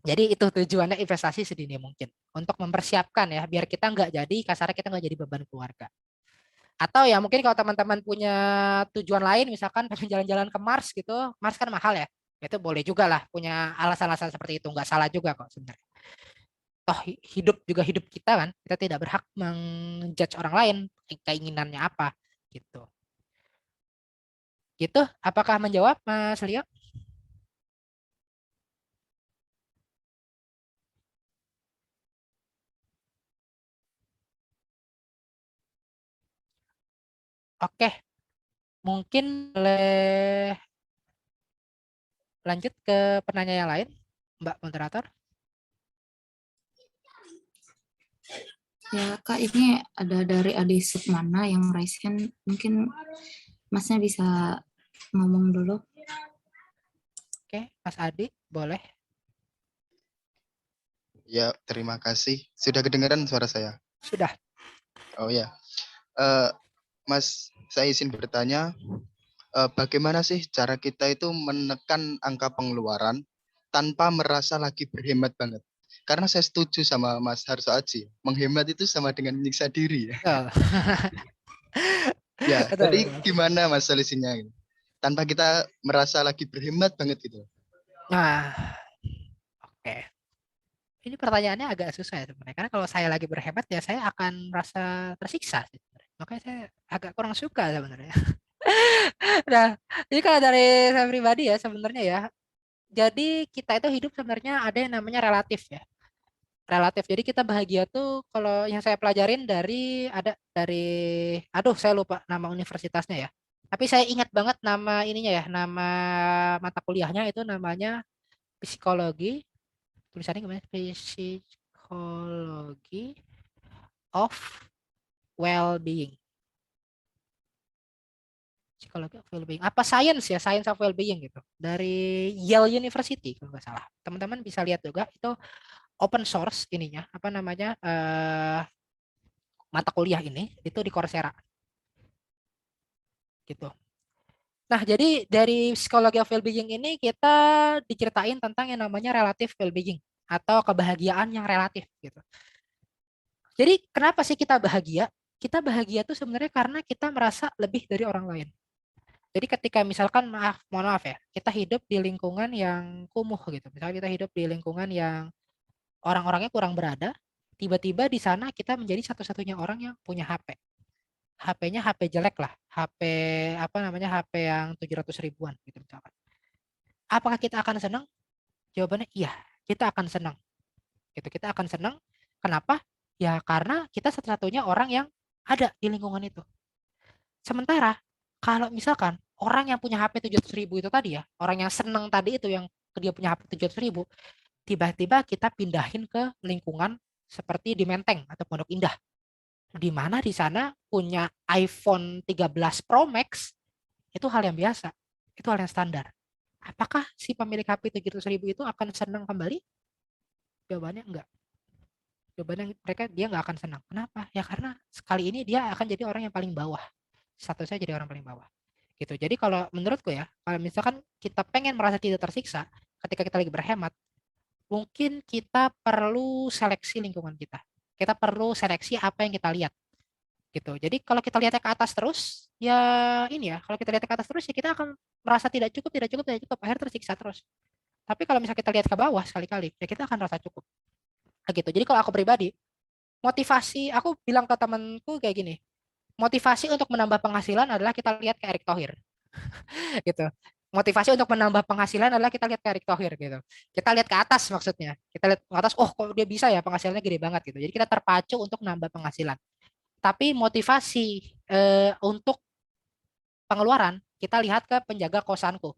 Jadi itu tujuannya investasi sedini mungkin untuk mempersiapkan ya biar kita nggak jadi kasarnya kita nggak jadi beban keluarga. Atau ya mungkin kalau teman-teman punya tujuan lain misalkan pengen jalan-jalan ke Mars gitu, Mars kan mahal ya. Itu boleh juga lah punya alasan-alasan seperti itu, nggak salah juga kok sebenarnya. Toh hidup juga hidup kita kan, kita tidak berhak menjudge orang lain keinginannya apa gitu. Gitu, apakah menjawab Mas Leo? Oke, mungkin boleh lanjut ke penanya yang lain, Mbak Moderator. Ya, Kak, ini ada dari Adi Sukmana yang raise hand. Mungkin Masnya bisa ngomong dulu. Oke, Mas Adi, boleh. Ya, terima kasih. Sudah kedengaran suara saya? Sudah. Oh ya, Eh, Mas, saya izin bertanya, bagaimana sih cara kita itu menekan angka pengeluaran tanpa merasa lagi berhemat banget? Karena saya setuju sama Mas Harso Aji, menghemat itu sama dengan menyiksa diri ya. Betul. Ya, Betul, jadi betul. gimana Mas solusinya? Tanpa kita merasa lagi berhemat banget gitu. Nah, oke. Ini pertanyaannya agak susah ya sebenarnya. Karena kalau saya lagi berhemat ya saya akan merasa tersiksa sih sebenarnya. Makanya saya agak kurang suka sebenarnya. Nah, jadi kalau dari saya pribadi ya sebenarnya ya. Jadi kita itu hidup sebenarnya ada yang namanya relatif ya. Relatif. Jadi kita bahagia tuh kalau yang saya pelajarin dari aduh saya lupa nama universitasnya ya. Tapi saya ingat banget nama ininya ya, nama mata kuliahnya itu namanya psikologi. Tulisannya gimana? Psikologi of well-being. Psikologi of well-being. Apa science ya? Science of well-being gitu. Dari Yale University kalau nggak salah. Teman-teman bisa lihat juga itu open source ininya. Apa namanya? Mata kuliah ini itu di Coursera. Gitu. Nah, jadi dari psikologi of well-being ini kita diceritain tentang yang namanya relative well-being atau kebahagiaan yang relatif gitu. Jadi kenapa sih kita bahagia? Kita bahagia tuh sebenarnya karena kita merasa lebih dari orang lain. Jadi ketika misalkan mohon maaf ya, kita hidup di lingkungan yang kumuh gitu. Misalnya kita hidup di lingkungan yang orang-orangnya kurang berada, tiba-tiba di sana kita menjadi satu-satunya orang yang punya HP. HP-nya HP jelek lah, HP apa namanya HP yang 700 ribuan gitu misalkan. Apakah kita akan senang? Jawabannya iya, kita akan senang. Gitu, kita akan senang. Kenapa? Ya karena kita satu-satunya orang yang ada di lingkungan itu. Sementara kalau misalkan orang yang punya HP 700.000 itu tadi ya, orang yang seneng tadi itu yang dia punya HP 700.000, tiba-tiba kita pindahin ke lingkungan seperti di Menteng atau Pondok Indah, di mana di sana punya iPhone 13 Pro Max itu hal yang biasa, itu hal yang standar. Apakah si pemilik HP 700.000 itu akan senang kembali? Jawabannya enggak. Jawabannya dia nggak akan senang. Kenapa? Ya karena sekali ini dia akan jadi orang yang paling bawah. Statusnya jadi orang paling bawah. Gitu. Jadi kalau menurutku ya, kalau misalkan kita pengen merasa tidak tersiksa ketika kita lagi berhemat, mungkin kita perlu seleksi lingkungan kita. Kita perlu seleksi apa yang kita lihat. Gitu. Jadi kalau kita lihatnya ke atas terus, ya ini ya, kalau kita lihat ke atas terus ya kita akan merasa tidak cukup, tidak cukup, tidak cukup, akhirnya tersiksa terus. Tapi kalau misalnya kita lihat ke bawah sekali-kali, ya kita akan merasa cukup. Gitu. Jadi kalau aku pribadi, motivasi, aku bilang ke temanku kayak gini, motivasi untuk menambah penghasilan adalah kita lihat ke Erick Thohir. Gitu. Motivasi untuk menambah penghasilan adalah kita lihat ke Erick Thohir gitu. Kita lihat ke atas maksudnya. Kita lihat ke atas, oh kok dia bisa ya penghasilannya gede banget gitu. Jadi kita terpacu untuk nambah penghasilan. Tapi motivasi untuk pengeluaran, kita lihat ke penjaga kosanku.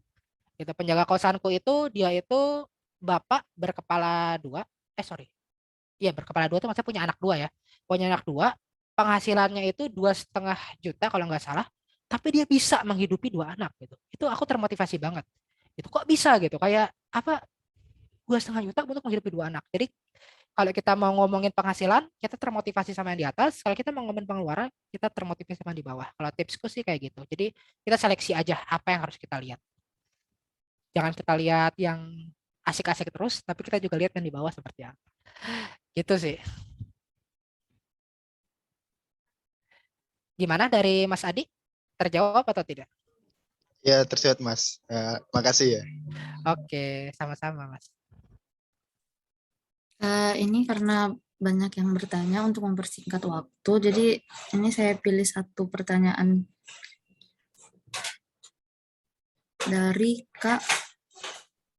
Gitu. Penjaga kosanku itu dia itu bapak berkepala dua, sorry. Iya berkepala dua itu maksudnya punya anak dua ya. Punya anak dua, penghasilannya itu 2,5 juta kalau nggak salah. Tapi dia bisa menghidupi dua anak gitu. Itu aku termotivasi banget. Itu kok bisa gitu? Kayak apa? 2,5 juta untuk menghidupi dua anak. Jadi kalau kita mau ngomongin penghasilan, kita termotivasi sama yang di atas. Kalau kita mau ngomongin pengeluaran, kita termotivasi sama yang di bawah. Kalau tipsku sih kayak gitu. Jadi kita seleksi aja apa yang harus kita lihat. Jangan kita lihat yang asik-asik terus, tapi kita juga lihat yang di bawah seperti apa. Gitu sih. Gimana dari Mas Adi? Terjawab atau tidak? Ya, tersirat Mas. Makasih ya. Oke, sama-sama Mas. Ini karena banyak yang bertanya untuk mempersingkat waktu, jadi ini saya pilih satu pertanyaan dari Kak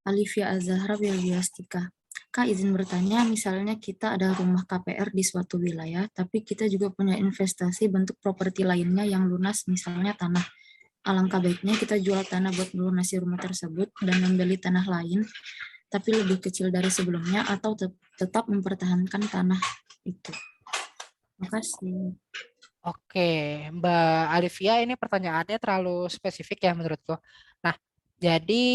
Alivia Azahra Biastiqa. Kak izin bertanya, misalnya kita ada rumah KPR di suatu wilayah, tapi kita juga punya investasi bentuk properti lainnya yang lunas, misalnya tanah. Alangkah baiknya kita jual tanah buat melunasi rumah tersebut dan membeli tanah lain, tapi lebih kecil dari sebelumnya, atau tetap mempertahankan tanah itu. Terima kasih. Oke, Mbak Alivia, ini pertanyaannya terlalu spesifik ya menurutku. Nah, jadi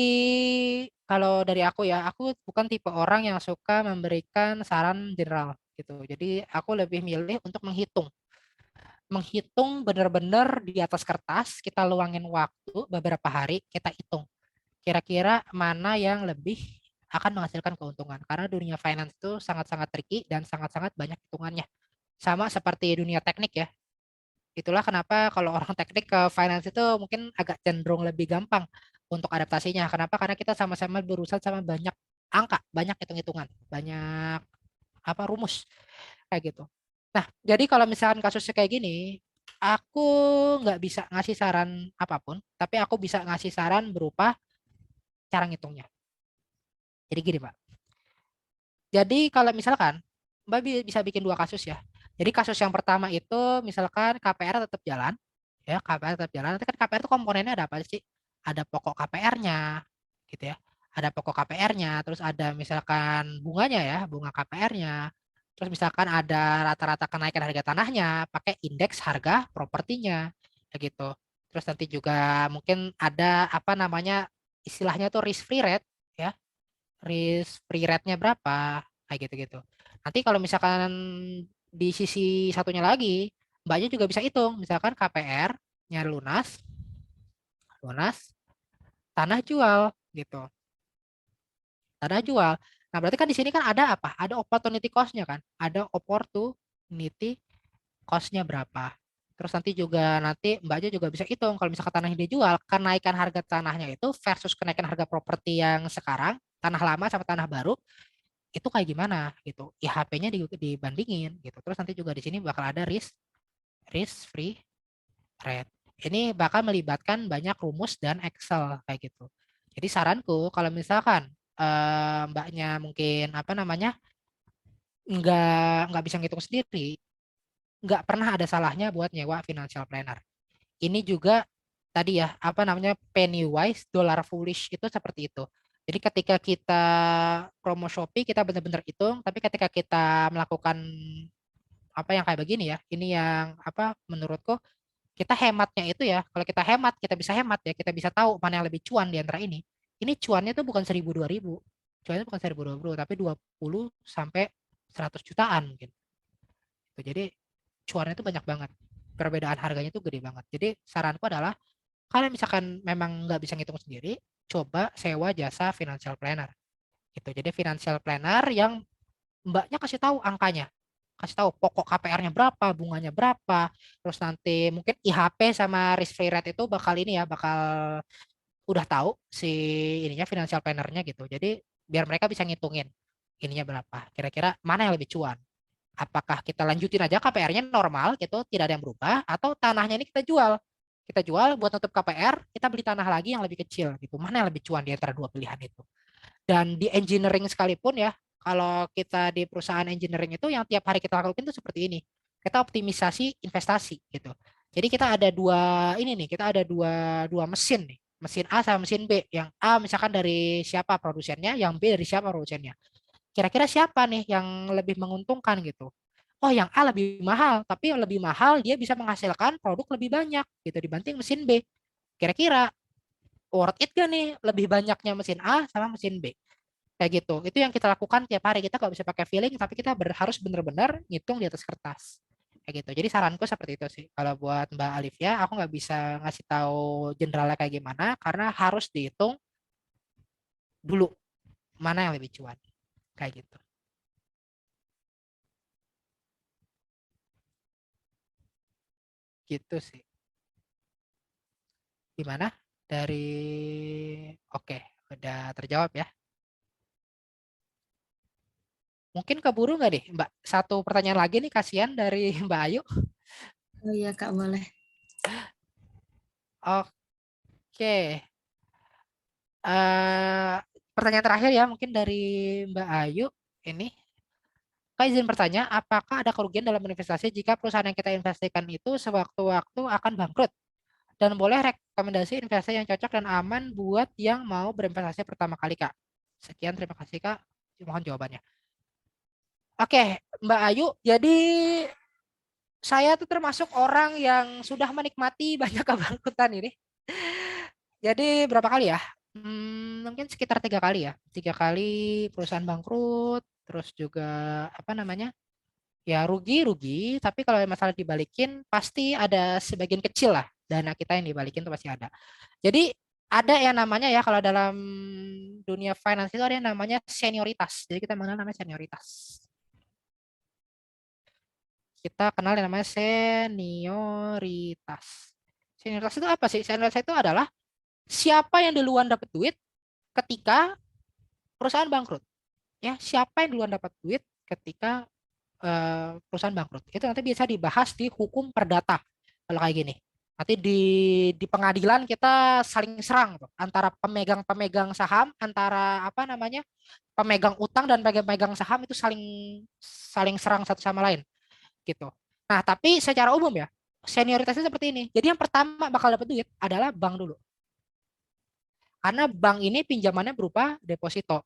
kalau dari aku ya, aku bukan tipe orang yang suka memberikan saran general gitu. Jadi aku lebih milih untuk menghitung benar-benar di atas kertas, kita luangin waktu beberapa hari, kita hitung. Kira-kira mana yang lebih akan menghasilkan keuntungan. Karena dunia finance itu sangat-sangat tricky dan sangat-sangat banyak hitungannya. Sama seperti dunia teknik ya. Itulah kenapa kalau orang teknik ke finance itu mungkin agak cenderung lebih gampang untuk adaptasinya. Kenapa? Karena kita sama-sama berurusan sama banyak angka, banyak hitung-hitungan, banyak rumus kayak gitu. Nah, jadi kalau misalkan kasusnya kayak gini, aku nggak bisa ngasih saran apapun, tapi aku bisa ngasih saran berupa cara ngitungnya. Jadi gini, Pak. Jadi kalau misalkan Mbak bisa bikin dua kasus ya. Jadi kasus yang pertama itu misalkan KPR tetap jalan, ya KPR tetap jalan. Nanti kan KPR itu komponennya ada apa sih? Ada pokok KPR-nya, gitu ya. Ada pokok KPR-nya, terus ada misalkan bunganya ya, bunga KPR-nya. Terus misalkan ada rata-rata kenaikan harga tanahnya, pakai indeks harga propertinya, kayak gitu. Terus nanti juga mungkin ada apa namanya istilahnya tuh risk free rate, ya risk free rate-nya berapa kayak gitu-gitu. Nanti kalau misalkan di sisi satunya lagi, Mbaknya juga bisa hitung, misalkan KPR-nya lunas, tanah jual gitu. Tanah jual. Nah, berarti kan di sini kan ada apa? Ada opportunity cost-nya kan? Ada opportunity cost-nya berapa? Terus nanti Mbaknya juga bisa hitung kalau misalkan tanahnya dijual, kenaikan harga tanahnya itu versus kenaikan harga properti yang sekarang, tanah lama sama tanah baru, itu kayak gimana gitu. IHP-nya dibandingin gitu. Terus nanti juga di sini bakal ada risk free rate. Ini bakal melibatkan banyak rumus dan Excel kayak gitu. Jadi saranku kalau misalkan Mbaknya mungkin nggak bisa ngitung sendiri, nggak pernah ada salahnya buat nyewa financial planner. Ini juga tadi ya, apa namanya, penny wise, dollar foolish, itu seperti itu. Jadi ketika kita promo Shopee, kita benar-benar hitung, tapi ketika kita melakukan apa yang kayak begini ya, ini yang apa menurutku kita hematnya itu ya, kalau kita hemat, kita bisa hemat ya, kita bisa tahu mana yang lebih cuan di antara ini. Ini cuannya tuh bukan 1.000 2.000, cuannya bukan 1.000 2.000, tapi 20 sampai 100 jutaan mungkin. Jadi cuannya itu banyak banget. Perbedaan harganya itu gede banget. Jadi saranku adalah kalau misalkan memang nggak bisa ngitung sendiri, coba sewa jasa financial planner. Gitu. Jadi financial planner yang mbaknya kasih tahu angkanya, kasih tahu pokok KPR-nya berapa, bunganya berapa, terus nanti mungkin IHP sama risk free rate itu bakal ini ya, bakal udah tahu si ininya financial planner-nya gitu. Jadi biar mereka bisa ngitungin ininya berapa, kira-kira mana yang lebih cuan. Apakah kita lanjutin aja KPR-nya normal gitu, tidak ada yang berubah, atau tanahnya ini kita jual. Kita jual buat nutup KPR, kita beli tanah lagi yang lebih kecil gitu. Mana yang lebih cuan di antara dua pilihan itu. Dan di engineering sekalipun ya, kalau kita di perusahaan engineering itu yang tiap hari kita lakukan itu seperti ini. Kita optimisasi investasi gitu. Jadi kita ada dua ini nih, kita ada dua mesin nih. Mesin A sama mesin B. Yang A misalkan dari siapa produsennya, yang B dari siapa produsennya. Kira-kira siapa nih yang lebih menguntungkan gitu. Oh, yang A lebih mahal, tapi yang lebih mahal dia bisa menghasilkan produk lebih banyak gitu dibanding mesin B. Kira-kira worth it gak nih lebih banyaknya mesin A sama mesin B? Kayak gitu. Itu yang kita lakukan tiap hari. Kita nggak bisa pakai feeling, tapi kita harus benar-benar ngitung di atas kertas. Kayak gitu. Jadi saranku seperti itu sih. Kalau buat Mbak Alivia, aku nggak bisa ngasih tahu generalnya kayak gimana, karena harus dihitung dulu mana yang lebih cuan. Kayak gitu. Gitu sih. Gimana? Dari oke, udah terjawab ya. Mungkin keburu nggak nih, Mbak? Satu pertanyaan lagi nih, kasihan dari Mbak Ayu. Oh iya Kak, boleh. Oke. Pertanyaan terakhir ya, mungkin dari Mbak Ayu. Ini, Kak izin bertanya, apakah ada kerugian dalam investasi jika perusahaan yang kita investasikan itu sewaktu-waktu akan bangkrut? Dan boleh rekomendasi investasi yang cocok dan aman buat yang mau berinvestasi pertama kali, Kak. Sekian, terima kasih, Kak. Mohon jawabannya. Oke, Mbak Ayu, jadi saya tuh termasuk orang yang sudah menikmati banyak kebangkrutan ini. Jadi berapa kali ya? Mungkin sekitar 3 kali ya. 3 kali perusahaan bangkrut, terus juga apa namanya? Ya rugi-rugi, tapi kalau masalah dibalikin pasti ada sebagian kecil lah dana kita yang dibalikin tuh pasti ada. Jadi ada yang namanya ya, kalau dalam dunia finance itu ada yang namanya senioritas. Jadi kita mengenal namanya senioritas. Kita kenal yang namanya senioritas. Senioritas itu apa sih? Senioritas itu adalah siapa yang duluan dapat duit ketika perusahaan bangkrut. Ya, siapa yang duluan dapat duit ketika perusahaan bangkrut. Itu nanti bisa dibahas di hukum perdata kalau kayak gini. Nanti di pengadilan kita saling serang tuh, antara pemegang-pemegang saham, antara apa namanya, pemegang utang dan pemegang saham itu saling saling serang satu sama lain gitu. Nah, tapi secara umum ya, senioritasnya seperti ini. Jadi yang pertama bakal dapat duit adalah bank dulu. Karena bank ini pinjamannya berupa deposito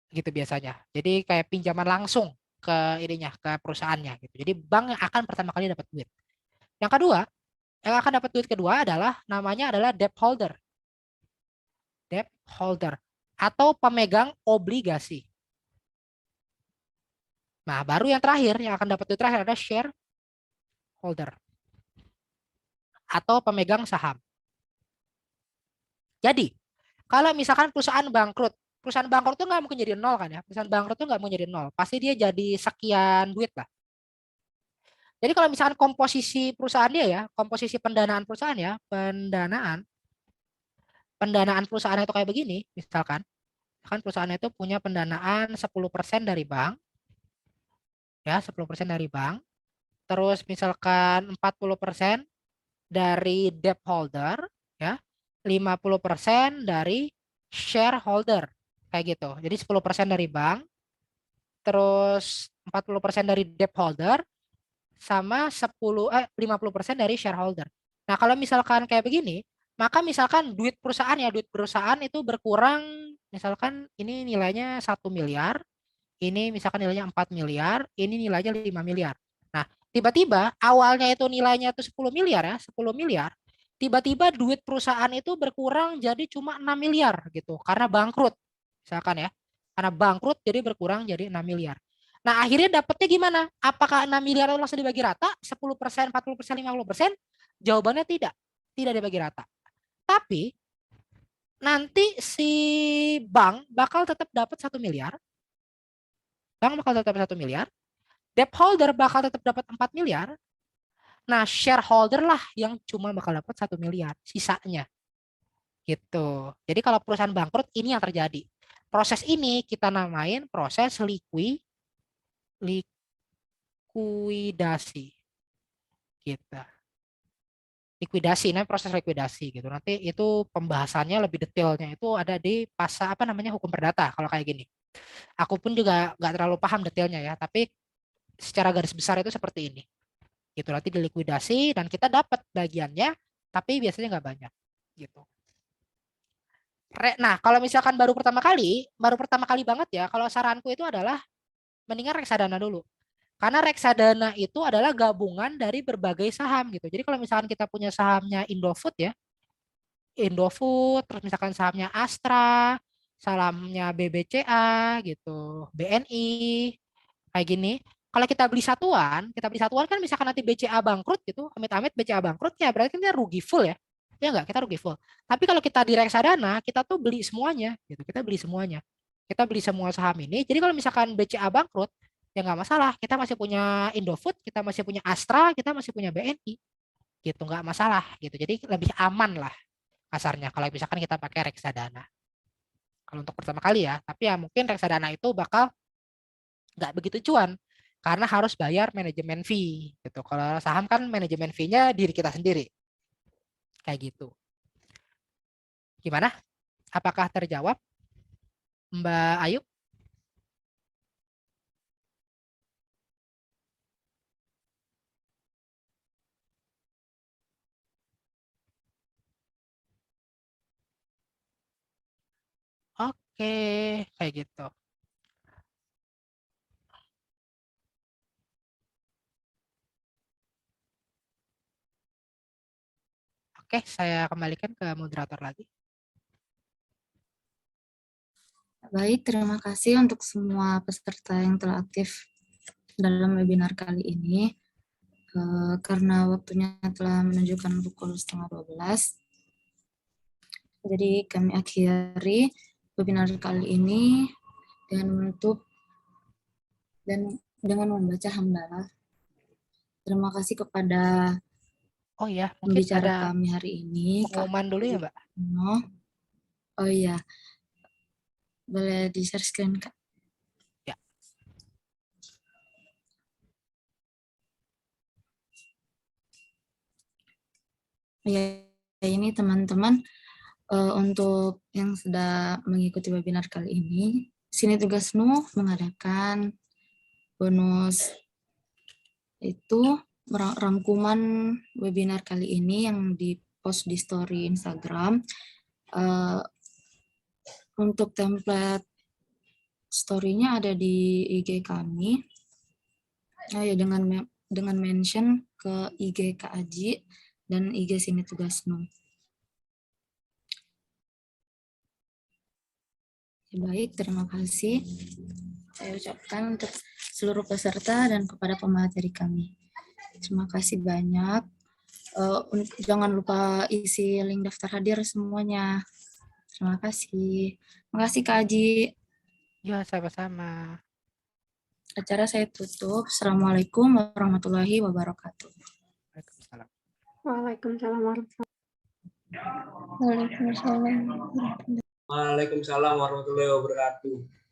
gitu biasanya. Jadi kayak pinjaman langsung ke ininya, ke perusahaannya gitu. Jadi bank yang akan pertama kali dapat duit. Yang kedua, yang akan dapat duit kedua adalah namanya adalah debt holder. Debt holder atau pemegang obligasi. Nah, baru yang terakhir yang akan dapat duit terakhir adalah shareholder atau pemegang saham. Jadi, kalau misalkan perusahaan bangkrut tuh nggak mungkin jadi nol kan ya. Perusahaan bangkrut tuh nggak mungkin jadi nol. Pasti dia jadi sekian duit lah. Jadi kalau misalkan komposisi perusahaan dia ya, komposisi pendanaan perusahaan ya, pendanaan perusahaan itu kayak begini, misalkan, kan perusahaan itu punya pendanaan 10% dari bank, ya 10% dari bank, terus misalkan 40% dari debt holder, ya 50% dari shareholder, kayak gitu. Jadi 10% dari bank, terus 40% dari debt holder, sama 50% dari shareholder. Nah, kalau misalkan kayak begini, maka misalkan duit perusahaan itu berkurang, misalkan ini nilainya 1 miliar, ini misalkan nilainya 4 miliar, ini nilainya 5 miliar. Nah, tiba-tiba awalnya itu nilainya itu 10 miliar ya, 10 miliar. Tiba-tiba duit perusahaan itu berkurang jadi cuma 6 miliar gitu karena bangkrut. Misalkan ya. Karena bangkrut jadi berkurang jadi 6 miliar. Nah, akhirnya dapatnya gimana? Apakah 6 miliar itu langsung dibagi rata? 10%, 40%, 50%? Jawabannya tidak. Tidak dibagi rata. Tapi nanti si bank bakal tetap dapat 1 miliar. Bank bakal tetap 1 miliar. Debt holder bakal tetap dapat 4 miliar. Nah, shareholder lah yang cuma bakal dapat 1 miliar sisanya. Gitu. Jadi kalau perusahaan bangkrut ini yang terjadi. Proses ini kita namain proses likuidasi. Gitu. Likuidasi, nah proses likuidasi gitu. Nanti itu pembahasannya lebih detailnya itu ada di hukum perdata kalau kayak gini. Aku pun juga nggak terlalu paham detailnya ya, tapi secara garis besar itu seperti ini. Gitu, nanti dilikuidasi dan kita dapat bagiannya, tapi biasanya nggak banyak. Gitu. Nah, kalau misalkan baru pertama kali banget ya, kalau saranku itu adalah mendingan reksadana dulu. Karena reksadana itu adalah gabungan dari berbagai saham gitu. Jadi kalau misalkan kita punya sahamnya Indofood ya, Indofood, terus misalkan sahamnya Astra, sahamnya BBCA gitu, BNI, kayak gini. Kalau kita beli satuan kan misalkan nanti BCA bangkrut gitu, amit-amit BCA bangkrut ya berarti kita rugi full ya. Ya enggak, kita rugi full. Tapi kalau kita di reksadana, kita tuh beli semuanya gitu. Kita beli semuanya. Kita beli semua saham ini. Jadi kalau misalkan BCA bangkrut, ya nggak masalah. Kita masih punya Indofood, kita masih punya Astra, kita masih punya BNI. Gitu, nggak masalah gitu. Jadi lebih aman lah kasarnya kalau misalkan kita pakai reksadana. Kalau untuk pertama kali ya, tapi ya mungkin reksadana itu bakal nggak begitu cuan karena harus bayar manajemen fee gitu. Kalau saham kan manajemen fee-nya diri kita sendiri. Kayak gitu. Gimana? Apakah terjawab, Mbak Ayu? Oke, kayak gitu. Oke, saya kembalikan ke moderator lagi. Baik, terima kasih untuk semua peserta yang telah aktif dalam webinar kali ini. Karena waktunya telah menunjukkan pukul 11:30, jadi kami akhiri webinar kali ini dengan menutup dan dengan membaca hamdalah. Terima kasih kepada Oh ya, mungkin pembicara ada kami hari ini, Kak pengumuman dulu ya, Mbak. Juno. Oh iya, boleh di-share screen, Kak? Ya. Ya, ini teman-teman, untuk yang sudah mengikuti webinar kali ini, Sini Tugas Nu mengadakan bonus itu rangkuman webinar kali ini yang di-post di story Instagram. Untuk template story-nya ada di IG kami. Ya, dengan mention ke IG Kak Aji dan IG Sini Tugas Nu. Baik, terima kasih. Saya ucapkan untuk seluruh peserta dan kepada pemateri kami. Terima kasih banyak. Jangan lupa isi link daftar hadir semuanya. Terima kasih. Terima kasih Kak Aji. Ya, sama-sama. Acara saya tutup. Assalamualaikum warahmatullahi wabarakatuh. Waalaikumsalam. Waalaikumsalam warahmatullahi Waalaikumsalam. Waalaikumsalam warahmatullahi wabarakatuh.